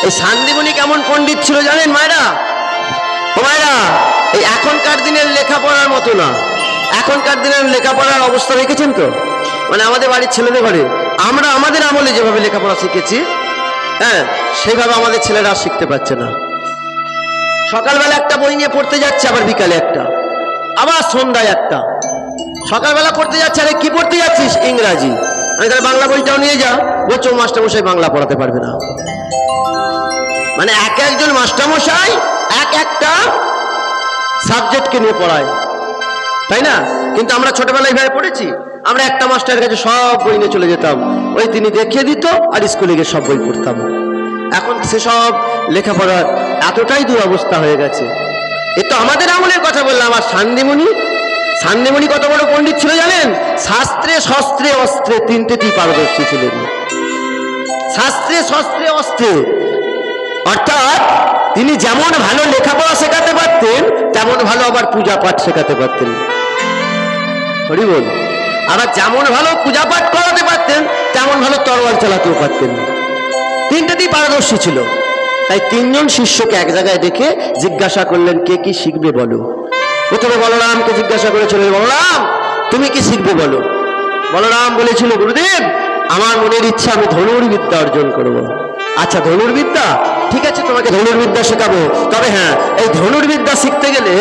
এই শান্তিমুনি কেমন পণ্ডিত ছিল জানেন মায়েরা? ও মায়েরা, এই এখনকার দিনের লেখাপড়ার মতো না। এখনকার দিনের লেখাপড়ার অবস্থা রেখেছেন তো, মানে আমাদের বাড়ির ছেলেদের ঘরে আমরা আমাদের আমলে যেভাবে লেখাপড়া শিখেছি, হ্যাঁ, সেইভাবে আমাদের ছেলেরা শিখতে পারছে না। সকালবেলা একটা বই নিয়ে পড়তে যাচ্ছে, আবার বিকালে একটা, আবার সন্ধ্যায় একটা। সকালবেলা পড়তে যাচ্ছে, আরে কি পড়তে যাচ্ছিস? ইংরাজি। আমি তাহলে বাংলা বইটাও নিয়ে যা। বলছো মাস্টারমশাই বাংলা পড়াতে পারবে না। মানে এক একজন মাস্টারমশাই এক একটা সাবজেক্টকে নিয়ে পড়ায়, তাই না? কিন্তু আমরা ছোটবেলায় এইভাবে পড়েছি। আমরা একটা মাস্টারের কাছে সব বই নিয়ে চলে যেতাম, ওই তিনি দেখিয়ে দিত আর স্কুলে গিয়ে সব বই পড়তাম। এখন সেসব লেখাপড়ার এতটাই দুরবস্থা হয়ে গেছে। এ তো আমাদের আমলের কথা বললাম। আর শান্তিমুনি কত বড় পণ্ডিত ছিল জানেন? শাস্ত্রে শস্ত্রে অস্ত্রে তিনটেতেই পারদর্শী ছিলেন। শাস্ত্রে শস্ত্রে অস্ত্রে, অর্থাৎ তিনি যেমন ভালো লেখাপড়া শেখাতে পারতেন, তেমন ভালো আবার পূজা পাঠ শেখাতে পারতেন। হরি বল। আবার যেমন ভালো পূজা পাঠ করাতে পারতেন, তেমন ভালো তরোয়াল চালাতেও পারতেন। তিনটেতেই পারদর্শী ছিল। তাই 3 জন শিষ্যকে এক জায়গায় দেখে জিজ্ঞাসা করলেন, কে কি শিখবে বলো। প্রথমে বলরামকে জিজ্ঞাসা করেছিলেন, বলরাম তুমি কি শিখবে বলো। বলরাম বলেছিল, গুরুদেব আমার মনের ইচ্ছা আমি ধনুর্বিদ্যা অর্জন করব। আচ্ছা ধনুর্বিদ্যা, ঠিক আছে তোমাকে ধনুর্বিদ্যা শেখাবো। তবে হ্যাঁ, এই ধনুর্বিদ্যা শিখতে গেলে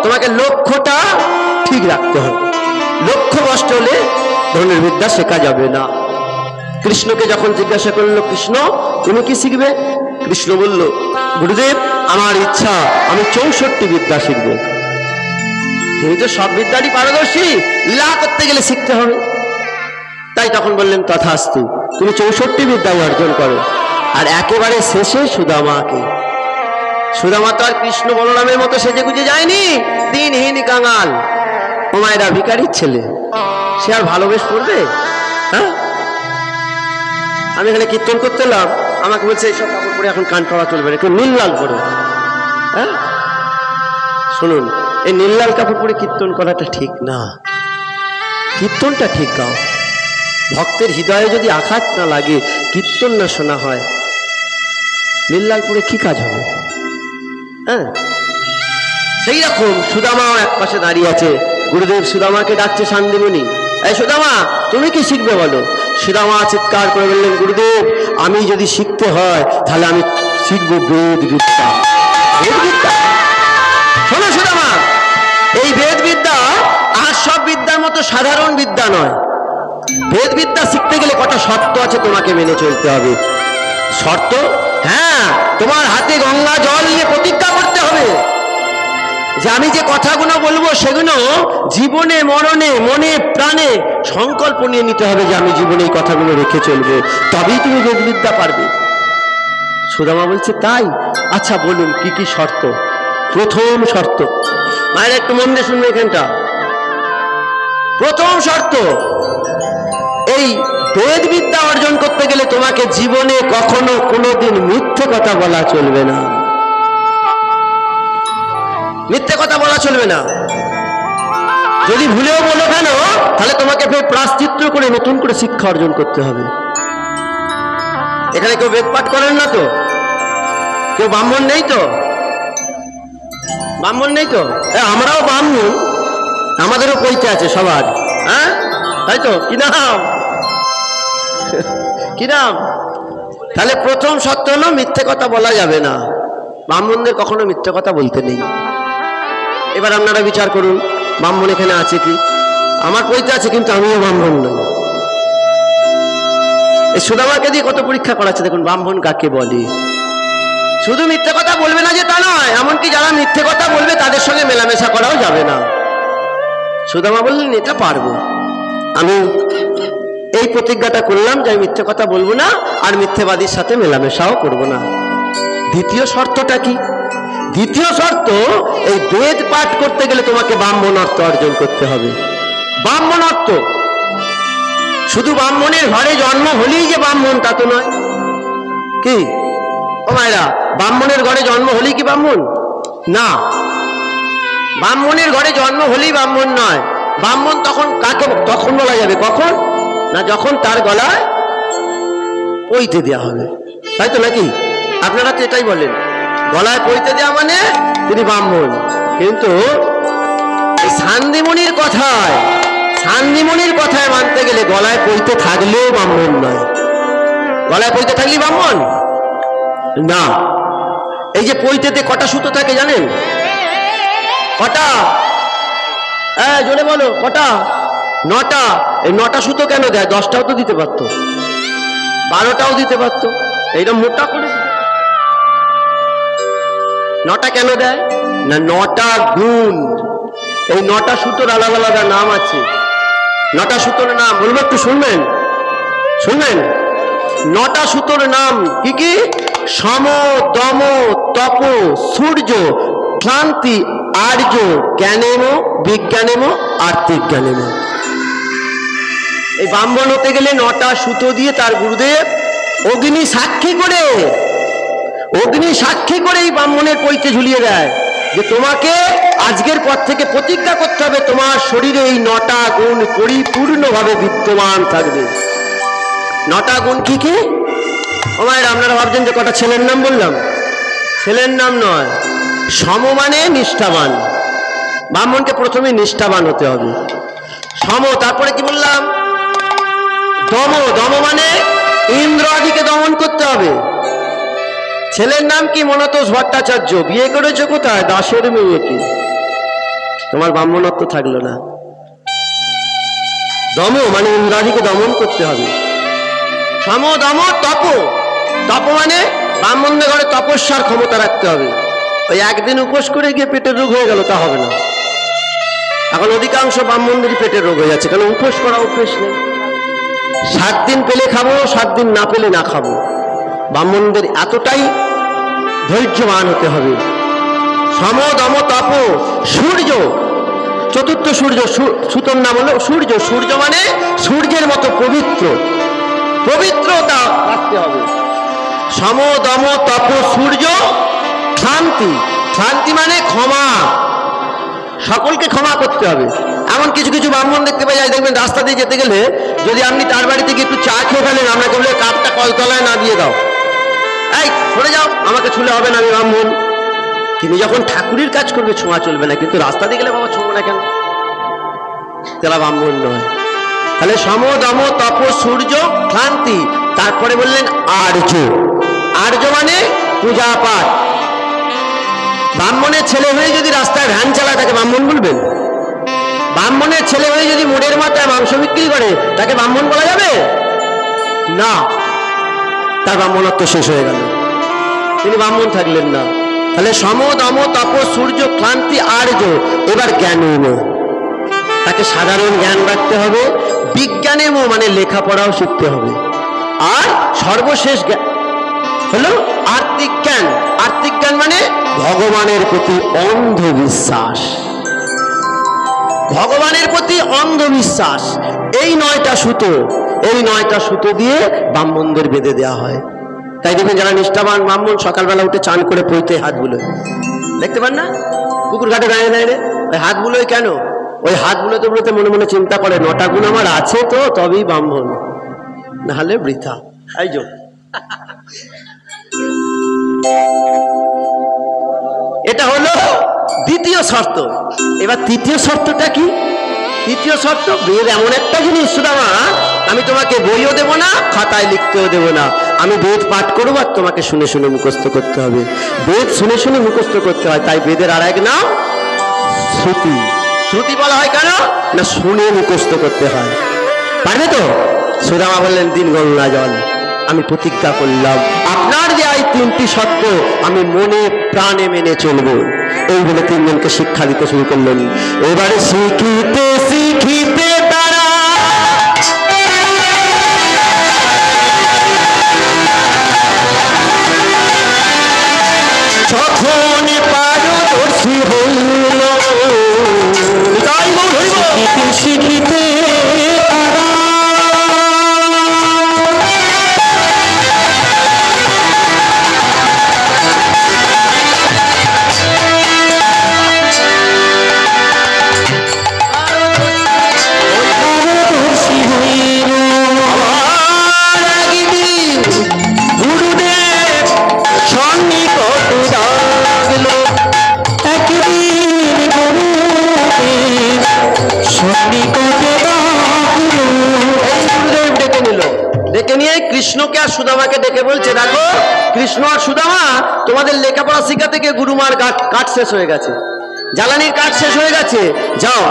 তোমাকে লক্ষ্যটা ঠিক রাখতে হবে। লক্ষ্য নষ্ট হলে ধনুর্বিদ্যা শেখা যাবে না। কৃষ্ণকে যখন জিজ্ঞাসা করলো, কৃষ্ণ তুমি কি শিখবে? কৃষ্ণ বলল, গুরুদেব আমার ইচ্ছা আমি 64 বিদ্যা শিখব। তিনি তো সব বিদ্যারই পারদর্শী, লীলা করতে গেলে শিখতে হবে। তাই তখন বললেন, তথাস্তু, তুমি 64 বিদ্যায় অর্জন করো। আর একেবারে শেষে সুদামাকে। সুদামা তো আর কৃষ্ণ বলরামের মতো সেজে গুজে যায়নি, দিনহীন কাঙাল। ও মায়েরা, ভিখারির ছেলে, সে আর ভালোবেস পড়বে? হ্যাঁ, আমি এখানে কীর্তন করতে এলাম, আমাকে বলছে এইসব কাপড় পরে এখন কান পড়া চলবে না, একটু নীল পরে। হ্যাঁ শুনুন, এই নীল কাপড় পরে কীর্তন করাটা ঠিক না। কীর্তনটা ঠিক গাও। ভক্তের হৃদয়ে যদি আঘাত না লাগে, কীর্তন না শোনা হয়, নীল পরে কি কাজ হবে? হ্যাঁ, সেই রকম সুদামাও এক পাশে দাঁড়িয়ে আছে। গুরুদেব সুদামাকে ডাকছে শান্তিমুনি, এই সুদামা তুমি কি শিখবে বলো। সুদামা চিৎকার করে বললেন, গুরুদেব আমি যদি শিখতে হয় তাহলে আমি শিখবো বেদ বিদ্যা। বেদ বিদ্যা, শোনো সুদামা, এই বেদ বিদ্যা আর সব বিদ্যার মতো সাধারণ বিদ্যা নয়। বেদ বিদ্যা শিখতে গেলে কটা শর্ত আছে, তোমাকে মেনে চলতে হবে। শর্ত? হ্যাঁ, তোমার হাতে গঙ্গা জল নিয়ে প্রতিজ্ঞা করতে হবে যে আমি যে কথাগুলো বলবো সেগুলো জীবনে মরণে মনে প্রাণে সংকল্প নিয়ে নিতে হবে যে আমি জীবনে এই কথাগুলো রেখে চলবো, তবেই তুমি বেদবিদ্যা পারবে। সুদামা বলছে, তাই? আচ্ছা বলুন কি কি শর্ত। প্রথম শর্ত, মায়ের একটু মন দিয়ে শুনবে এখানটা। প্রথম শর্ত, এই বেদবিদ্যা অর্জন করতে গেলে তোমাকে জীবনে কখনো কোনোদিন মিথ্যে কথা বলা চলবে না। মিথ্যে কথা বলা চলবে না। যদি ভুলেও বলো কেন, তাহলে তোমাকে ফের প্রায়শ্চিত্ত করে নতুন করে শিক্ষা অর্জন করতে হবে। এখানে কেউ বেদ পাঠ করেন না তো? কেউ ব্রাহ্মণ নেই তো? ব্রাহ্মণ নেই তো? আমরাও ব্রাহ্মণ, আমাদেরও পরিচয় আছে সবার। হ্যাঁ, তাই তো? কি নাম? কি নাম? তাহলে প্রথম সত্য হলো মিথ্যে কথা বলা যাবে না। ব্রাহ্মণদের কখনো মিথ্যে কথা বলতে নেই। এবার আপনারা বিচার করুন, ব্রাহ্মণ এখানে আছে কি? আমার পরিচয় আছে, কিন্তু আমিও ব্রাহ্মণ নই। এই সুদামাকে দিয়ে কত পরীক্ষা করাচ্ছে দেখুন, ব্রাহ্মণ কাকে বলে। শুধু মিথ্যে কথা বলবে না যে তা নয়, এমনকি যারা মিথ্যে কথা বলবে তাদের সঙ্গে মেলামেশা করাও যাবে না। সুদামা বললেন এটা পারবো, আমি এই প্রতিজ্ঞাটা করলাম যে আমি মিথ্যে কথা বলবো না, আর মিথ্যেবাদীর সাথে মেলামেশাও করব না। দ্বিতীয় শর্তটা কি? দ্বিতীয় শর্ত, এই বেদ পাঠ করতে গেলে তোমাকে ব্রাহ্মণত্ব অর্জন করতে হবে। ব্রাহ্মণত্ব, শুধু ব্রাহ্মণের ঘরে জন্ম হলেই যে ব্রাহ্মণ তা তো নয়। কি ও মায়েরা, ব্রাহ্মণের ঘরে জন্ম হলেই কি ব্রাহ্মণ? না, ব্রাহ্মণের ঘরে জন্ম হলেই ব্রাহ্মণ নয়। ব্রাহ্মণ তখন কাকে তখন বলা যাবে? কখন না, যখন তার গলায় পইতে দেওয়া হবে, তাই তো নাকি? আপনারা তো এটাই বলেন, গলায় পইতে দেওয়া মানে তিনি ব্রাহ্মণ। কিন্তু শান্তিমণির কথায়, শান্তিমণির কথায় মানতে গেলে গলায় পইতে থাকলেও ব্রাহ্মণ নয়। গলায় পইতে থাকলেই ব্রাহ্মণ না। এই যে পইতেতে কটা সুতো থাকে জানেন? কটা? হ্যাঁ জোরে বলো, কটা? 9টা। এই 9টা সুতো কেন দেয়? 10টাও তো দিতে পারতো, 12টাও দিতে পারতো, এইটা মোটা করে। 9টা কেন দেয় না? 9টা গুণ। এই 9টা সুতোর আলাদা আলাদা নাম আছে। 9টা সুতোর নাম বলবো, একটু শুনবেন, শুনবেন। 9টা সুতোর নাম কি কি? সম, দম, তপ, সূর্য, ক্লান্তি, আর্য, জ্ঞানেম, বিজ্ঞানেম, আর্তিক জ্ঞানেম। এই ব্রাহ্মণ হতে গেলে 9টা সুতো দিয়ে তার গুরুদেব অগ্নি সাক্ষী করে, অগ্নি সাক্ষী করে এই ব্রাহ্মণের পৈতে ঝুলিয়ে দেয় যে তোমাকে আজকের পর থেকে প্রতিজ্ঞা করতে হবে তোমার শরীরে এই 9টা গুণ পরিপূর্ণভাবে বিদ্যমান থাকবে। 9টা গুণ কি কি? ও মায়ের, আপনারা ভাবছেন যে কটা ছেলের নাম বললাম? ছেলের নাম নয়। সম মানে নিষ্ঠাবান, ব্রাহ্মণকে প্রথমে নিষ্ঠাবান হতে হবে। সম, তারপরে কি বললাম? দম, দম মানে ইন্দ্র আদিকে দমন করতে হবে। ছেলের নাম কি? মনতোষ ভট্টাচার্য। বিয়ে করেছো কোথায়? দাসের মেয়েকে। তোমার ব্রাহ্মণত্ব থাকলো না। দম মানে ইন্দ্রাদিকে দমন করতে হবে। সম, দম, তপ। তপ মানে ব্রাহ্মণদের ঘরে তপস্যার ক্ষমতা রাখতে হবে। ওই একদিন উপোস করে গিয়ে পেটের রোগ হয়ে গেল তা হবে না। এখন অধিকাংশ ব্রাহ্মণদেরই পেটের রোগ হয়ে যাচ্ছে, কারণ উপোস করা অভ্যেস নেই। 7 দিন পেলে খাবো, 7 দিন না পেলে না খাবো। ব্রাহ্মণদের এতটাই ধৈর্যবান হতে হবে। সম, দম, তপ, সূর্য, চতুর্থ সূর্য। সুতোর নাম হলো সূর্য। সূর্য মানে সূর্যের মতো পবিত্র, পবিত্রতা রাখতে হবে। সম, দম, তপ, সূর্য, শান্তি। শান্তি মানে ক্ষমা, সকলকে ক্ষমা করতে হবে। এমন কিছু কিছু ব্রাহ্মণ দেখতে পাই যায়, দেখবেন রাস্তা দিয়ে যেতে গেলে যদি আপনি তার বাড়ি থেকে একটু চা খেয়ে ফেলেন, আপনাকে বলে কাপটা কলতলায় না দিয়ে দাও, এই সরে যাও, আমাকে ছুলে হবে না, আমি ব্রাহ্মণ। তিনি যখন ঠাকুরের কাজ করবে ছোঁয়া চলবে না, কিন্তু রাস্তা দিয়ে গেলে বাবা ছোঁবো না কেন? তারা ব্রাহ্মণ নয়। তাহলে সম, দম, তপ, সূর্য, ক্লান্তি। তারপরে বললেন আর্য। আর্য মানে পূজা পাঠ। ব্রাহ্মণের ছেলে হয়ে যদি রাস্তায় ভ্যান চালায় তাকে ব্রাহ্মণ বলবেন? ব্রাহ্মণের ছেলে হয়ে যদি মোড়ের মাথায় মাংস বিক্রি করে তাকে ব্রাহ্মণ বলা যাবে না। তার ব্রাহ্মণত্ব শেষ হয়ে গেল, তিনি ব্রাহ্মণ থাকলেন না। তাহলে সম, দম, তপ, সূর্য, ক্লান্তি, আর্য। এবার জ্ঞানেম, তাকে সাধারণ জ্ঞান রাখতে হবে। বিজ্ঞানেম মানে লেখাপড়াও শিখতে হবে। আর সর্বশেষ হলো আর্তিক জ্ঞান। আর্তিক জ্ঞান মানে ভগবানের প্রতি অন্ধবিশ্বাস, ভগবানের প্রতি অন্ধবিশ্বাস। এই 9টা সুতো, এই 9টা সুতো দিয়ে ব্রাহ্মণদের বেঁধে দেওয়া হয়। তাই দেখবেন যারা নিষ্ঠাবান ব্রাহ্মণ সকালবেলা উঠে চান করে পইতে হাত বুলোয়, দেখতে পান না? পুকুর ঘাটে দাঁড়িয়ে দাঁড়িয়ে ওই হাত বুলোয় কেন? ওই হাত বুলোতে বুলোতে মনে মনে চিন্তা করে 9টা গুণ আমার আছে তো তবেই ব্রাহ্মণ, নাহলে বৃথা। এই যে এটা হলো দ্বিতীয় শর্ত। এবার তৃতীয় শর্তটা কি? তৃতীয় শর্ত, বেদ এমন একটা জিনিস সুদামা, আমি তোমাকে বইও দেব না, খাতায় লিখতেও দেব না, আমি বেদ পাঠ করবো আর তোমাকে শুনে শুনে মুখস্থ করতে হবে। বেদ শুনে শুনে মুখস্থ করতে হয়, তাই বেদের আর এক নাম শ্রুতি। শ্রুতি বলা হয় কেন না, শুনে মুখস্থ করতে হয়। পারবে তো? সুদামা বললেন দিন গঙ্গা জল, আমি প্রতিজ্ঞা করলাম আপনার যে এই 3টি সত্য আমি মনে প্রাণে মেনে চলবো। এই বলে 3 জনকে শিক্ষা দিতে শুরু করলেন। এবারে শিখিতে শিখিতে তারা যখন পারদর্শী হইল, শিখিতে শিখিতে ডেকে নিয়ে কৃষ্ণকে আর সুদামাকে ডেকে বলছে, দেখো কৃষ্ণ আর সুদামা তোমাদের লেখাপড়া শিখাতে গিয়ে গুরুমার কাঠ শেষ হয়ে গেছে, জ্বালানির কাঠ শেষ হয়ে গেছে, যাও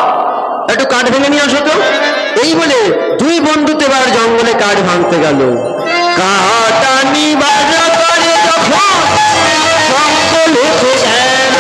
একটু কাঠ ভেঙে নিয়ে আসো তো। এই বলে 2 বন্ধুতে এবার জঙ্গলে কাঠ ভাঙতে গেল। কাঠ আনিবার করে যখন জঙ্গলে গেল,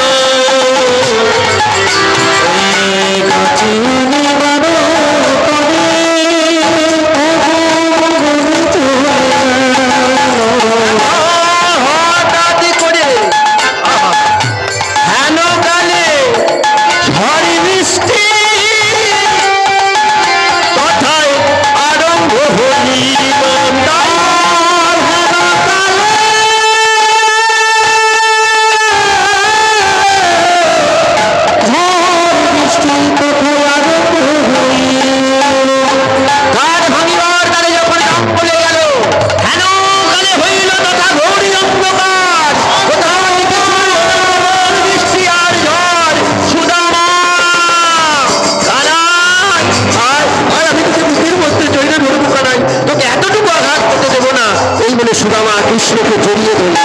সুদামা কৃষ্ণকে জড়িয়ে ধরল।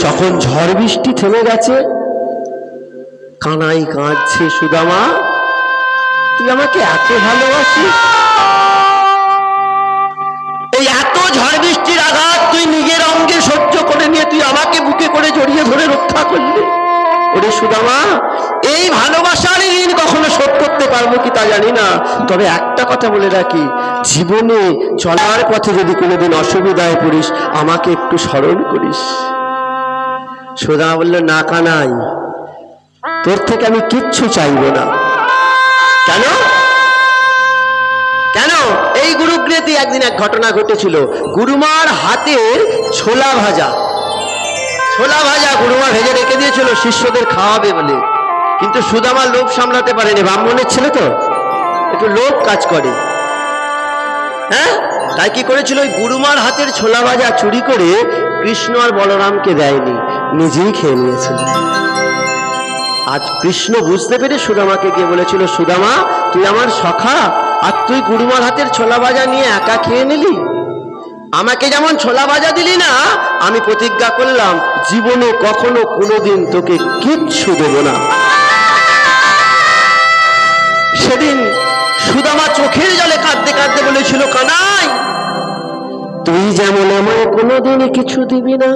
যখন ঝড় বৃষ্টি থেমে গেছে, কানাই কাঁদছে, সুদামা তুই আমাকে এত ভালোবাসিস, এই এত ঝড় বৃষ্টির আঘাত তুই নিজের অঙ্গে সহ্য করে নিয়ে তুই আমাকে বুকে করে জড়িয়ে ধরে রক্ষা করলি। ওরে সুদামা, এই ভালোবাসার ঋণ কখনো শোধ করতে পারবো কি তা জানি না, তবে একটা কথা বলে রাখি, জীবনে চলার পথে যদি কোনোদিন অসুবিধায় পড়িস আমাকে একটু স্মরণ করিস। সুদামা বলল, না কানাই, তোর থেকে আমি কিচ্ছু চাইব না। কেন কেন? এই গুরুগৃহেতে একদিন এক ঘটনা ঘটেছিল। গুরুমার হাতের ছোলা ভাজা গুরুমা ভেজে রেখে দিয়েছিল শিষ্যদের খাওয়াবে বলে, কিন্তু সুদামা লোভ সামলাতে পারেনি, ব্রাহ্মণের ছেলে তো একটু লোভ কাজ করে। হ্যাঁ, তাই কি করেছিল, ওই গুরুমার হাতের ছোলা ভাজা চুরি করে কৃষ্ণ আর বলরামকে দেয়নি, নিজেই খেয়ে নিয়েছিল। আজ কৃষ্ণ বুঝতে পেরে সুদামাকে গিয়ে বলেছিল, সুদামা তুই আমার সখা আর তুই গুরুমার হাতের ছোলা ভাজা নিয়ে একা খেয়ে নিলি, আমাকে যেমন ছোলা ভাজা দিলি না, আমি প্রতিজ্ঞা করলাম জীবনে কখনো কোনোদিন তোকে কিচ্ছু দেব না। সেদিন সুদামা চোখের জলে কাঁদতে কাঁদতে বলেছিল, কানাই তুই যেমন আমায় কোনোদিন কিছু দিবি না,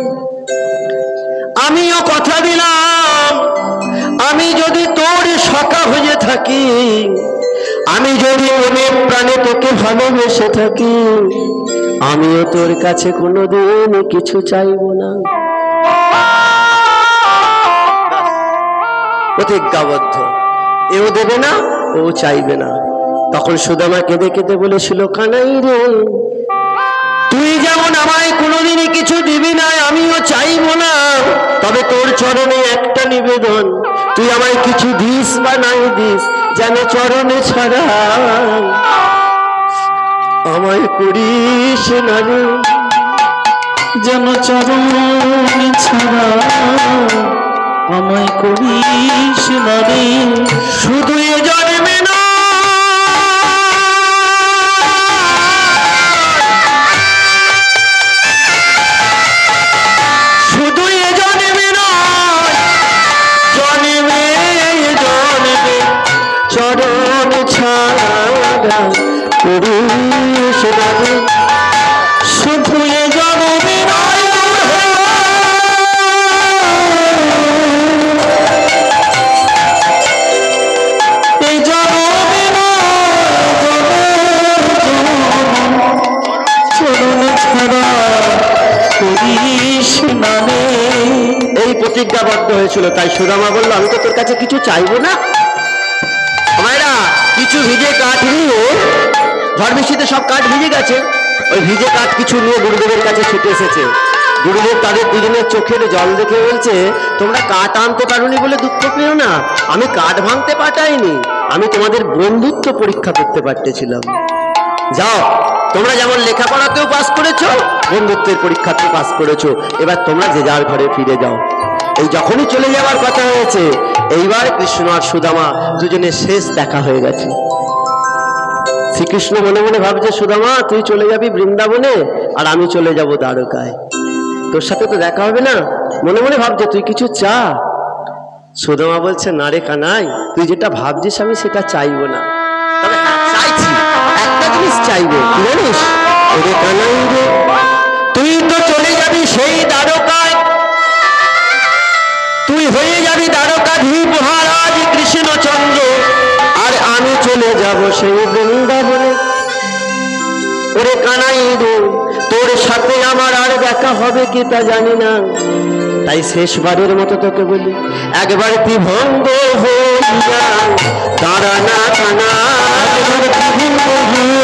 আমিও কথা দিলাম আমি যদি তোর সখা হয়ে থাকি, আমি যদি মনে প্রাণে তোকে ভালোবেসে থাকি, আমিও তোর কাছে কোনোদিন কিছু চাইব না। প্রতিজ্ঞাবদ্ধ, এও দেবে না ও চাইবে না। তখন সুদামা কেঁদে কেঁদে বলেছিল, কানাই রে তুই যেমন আমায় কোনোদিনই কিছু দিবি না, আমিও চাইব না, তবে তোর চরণে একটা নিবেদন, তুই আমায় কিছু দিস বা নাই দিস, যেন চরণে ছাড়া আমায় করিস না রে, যেন চরণে ছাড়া আমায় করিস না রে। শুধু এ জন্মে না, শুধু এ জন্মে নয়, জন্মে জন্মে চরণ ছাড়া করিস না রে। শুধু এ জন্মে নয়, এই জন্মে চরণ ছাড়া করিস না রে। এই প্রতিজ্ঞাবদ্ধ হয়েছিল, তাই সুদামা বলল আমি তো তোর কাছে কিছু চাইবো না। মায়েরা কিছু ভিজে কাঠ নিয়ে, ঝড় বৃষ্টিতে সব কাঠ ভিজে গেছে, ওই ভিজে কাঠ কিছু নিয়ে গুরুদেবের কাছে ছুটে এসেছে। গুরুদেব তাদের দুজনের চোখের জল দেখে বলছে, তোমরা কাঠ আনতে পারোনি বলে দুঃখ পেও না, আমি কাঠ ভাঙতে পাঠাইনি, আমি তোমাদের বন্ধুত্ব পরীক্ষা করতে পারতেছিলাম। যাও, তোমরা যেমন লেখাপড়াতেও পাস করেছো, বন্ধুত্বের পরীক্ষাতেও পাস করেছো, এবার তোমরা যে যার ঘরে ফিরে যাও। এই যখনই চলে যাওয়ার কথা হয়েছে, এইবার কৃষ্ণ আর সুদামা দুজনের শেষ দেখা হয়ে গেছে। শ্রীকৃষ্ণ মনে মনে ভাবছে, সুদামা তুই চলে যাবি বৃন্দাবনে আর আমি চলে যাব দ্বারকায়, তোর সাথে তো দেখা হবে না। মনে মনে ভাবছে তুই কিছু চা। সুদামা বলছে, না রে কানাই, তুই যেটা ভাবছিস আমি সেটা চাইবো না, তবে হ্যাঁ চাইছি, একটা জিনিস চাইবো, কি জানিস? ওরে কানাই রে, তুই তো চলে যাবি সেই দ্বারকায়, তুই হয়ে যাবি দ্বারকাধীশ মহারাজ কৃষ্ণচন্দ্র, আর আমি চলে যাব সেই বৃন্দাবনে। ওরে কানাই রে, তোর সাথে আমার আর দেখা হবে কি তা জানি না, তাই শেষবারের মতো তোকে বলি, একবার তুই ভঙ্গ হইয়া দাঁড়া না কানা, একবার তুই ভঙ্গ হইয়া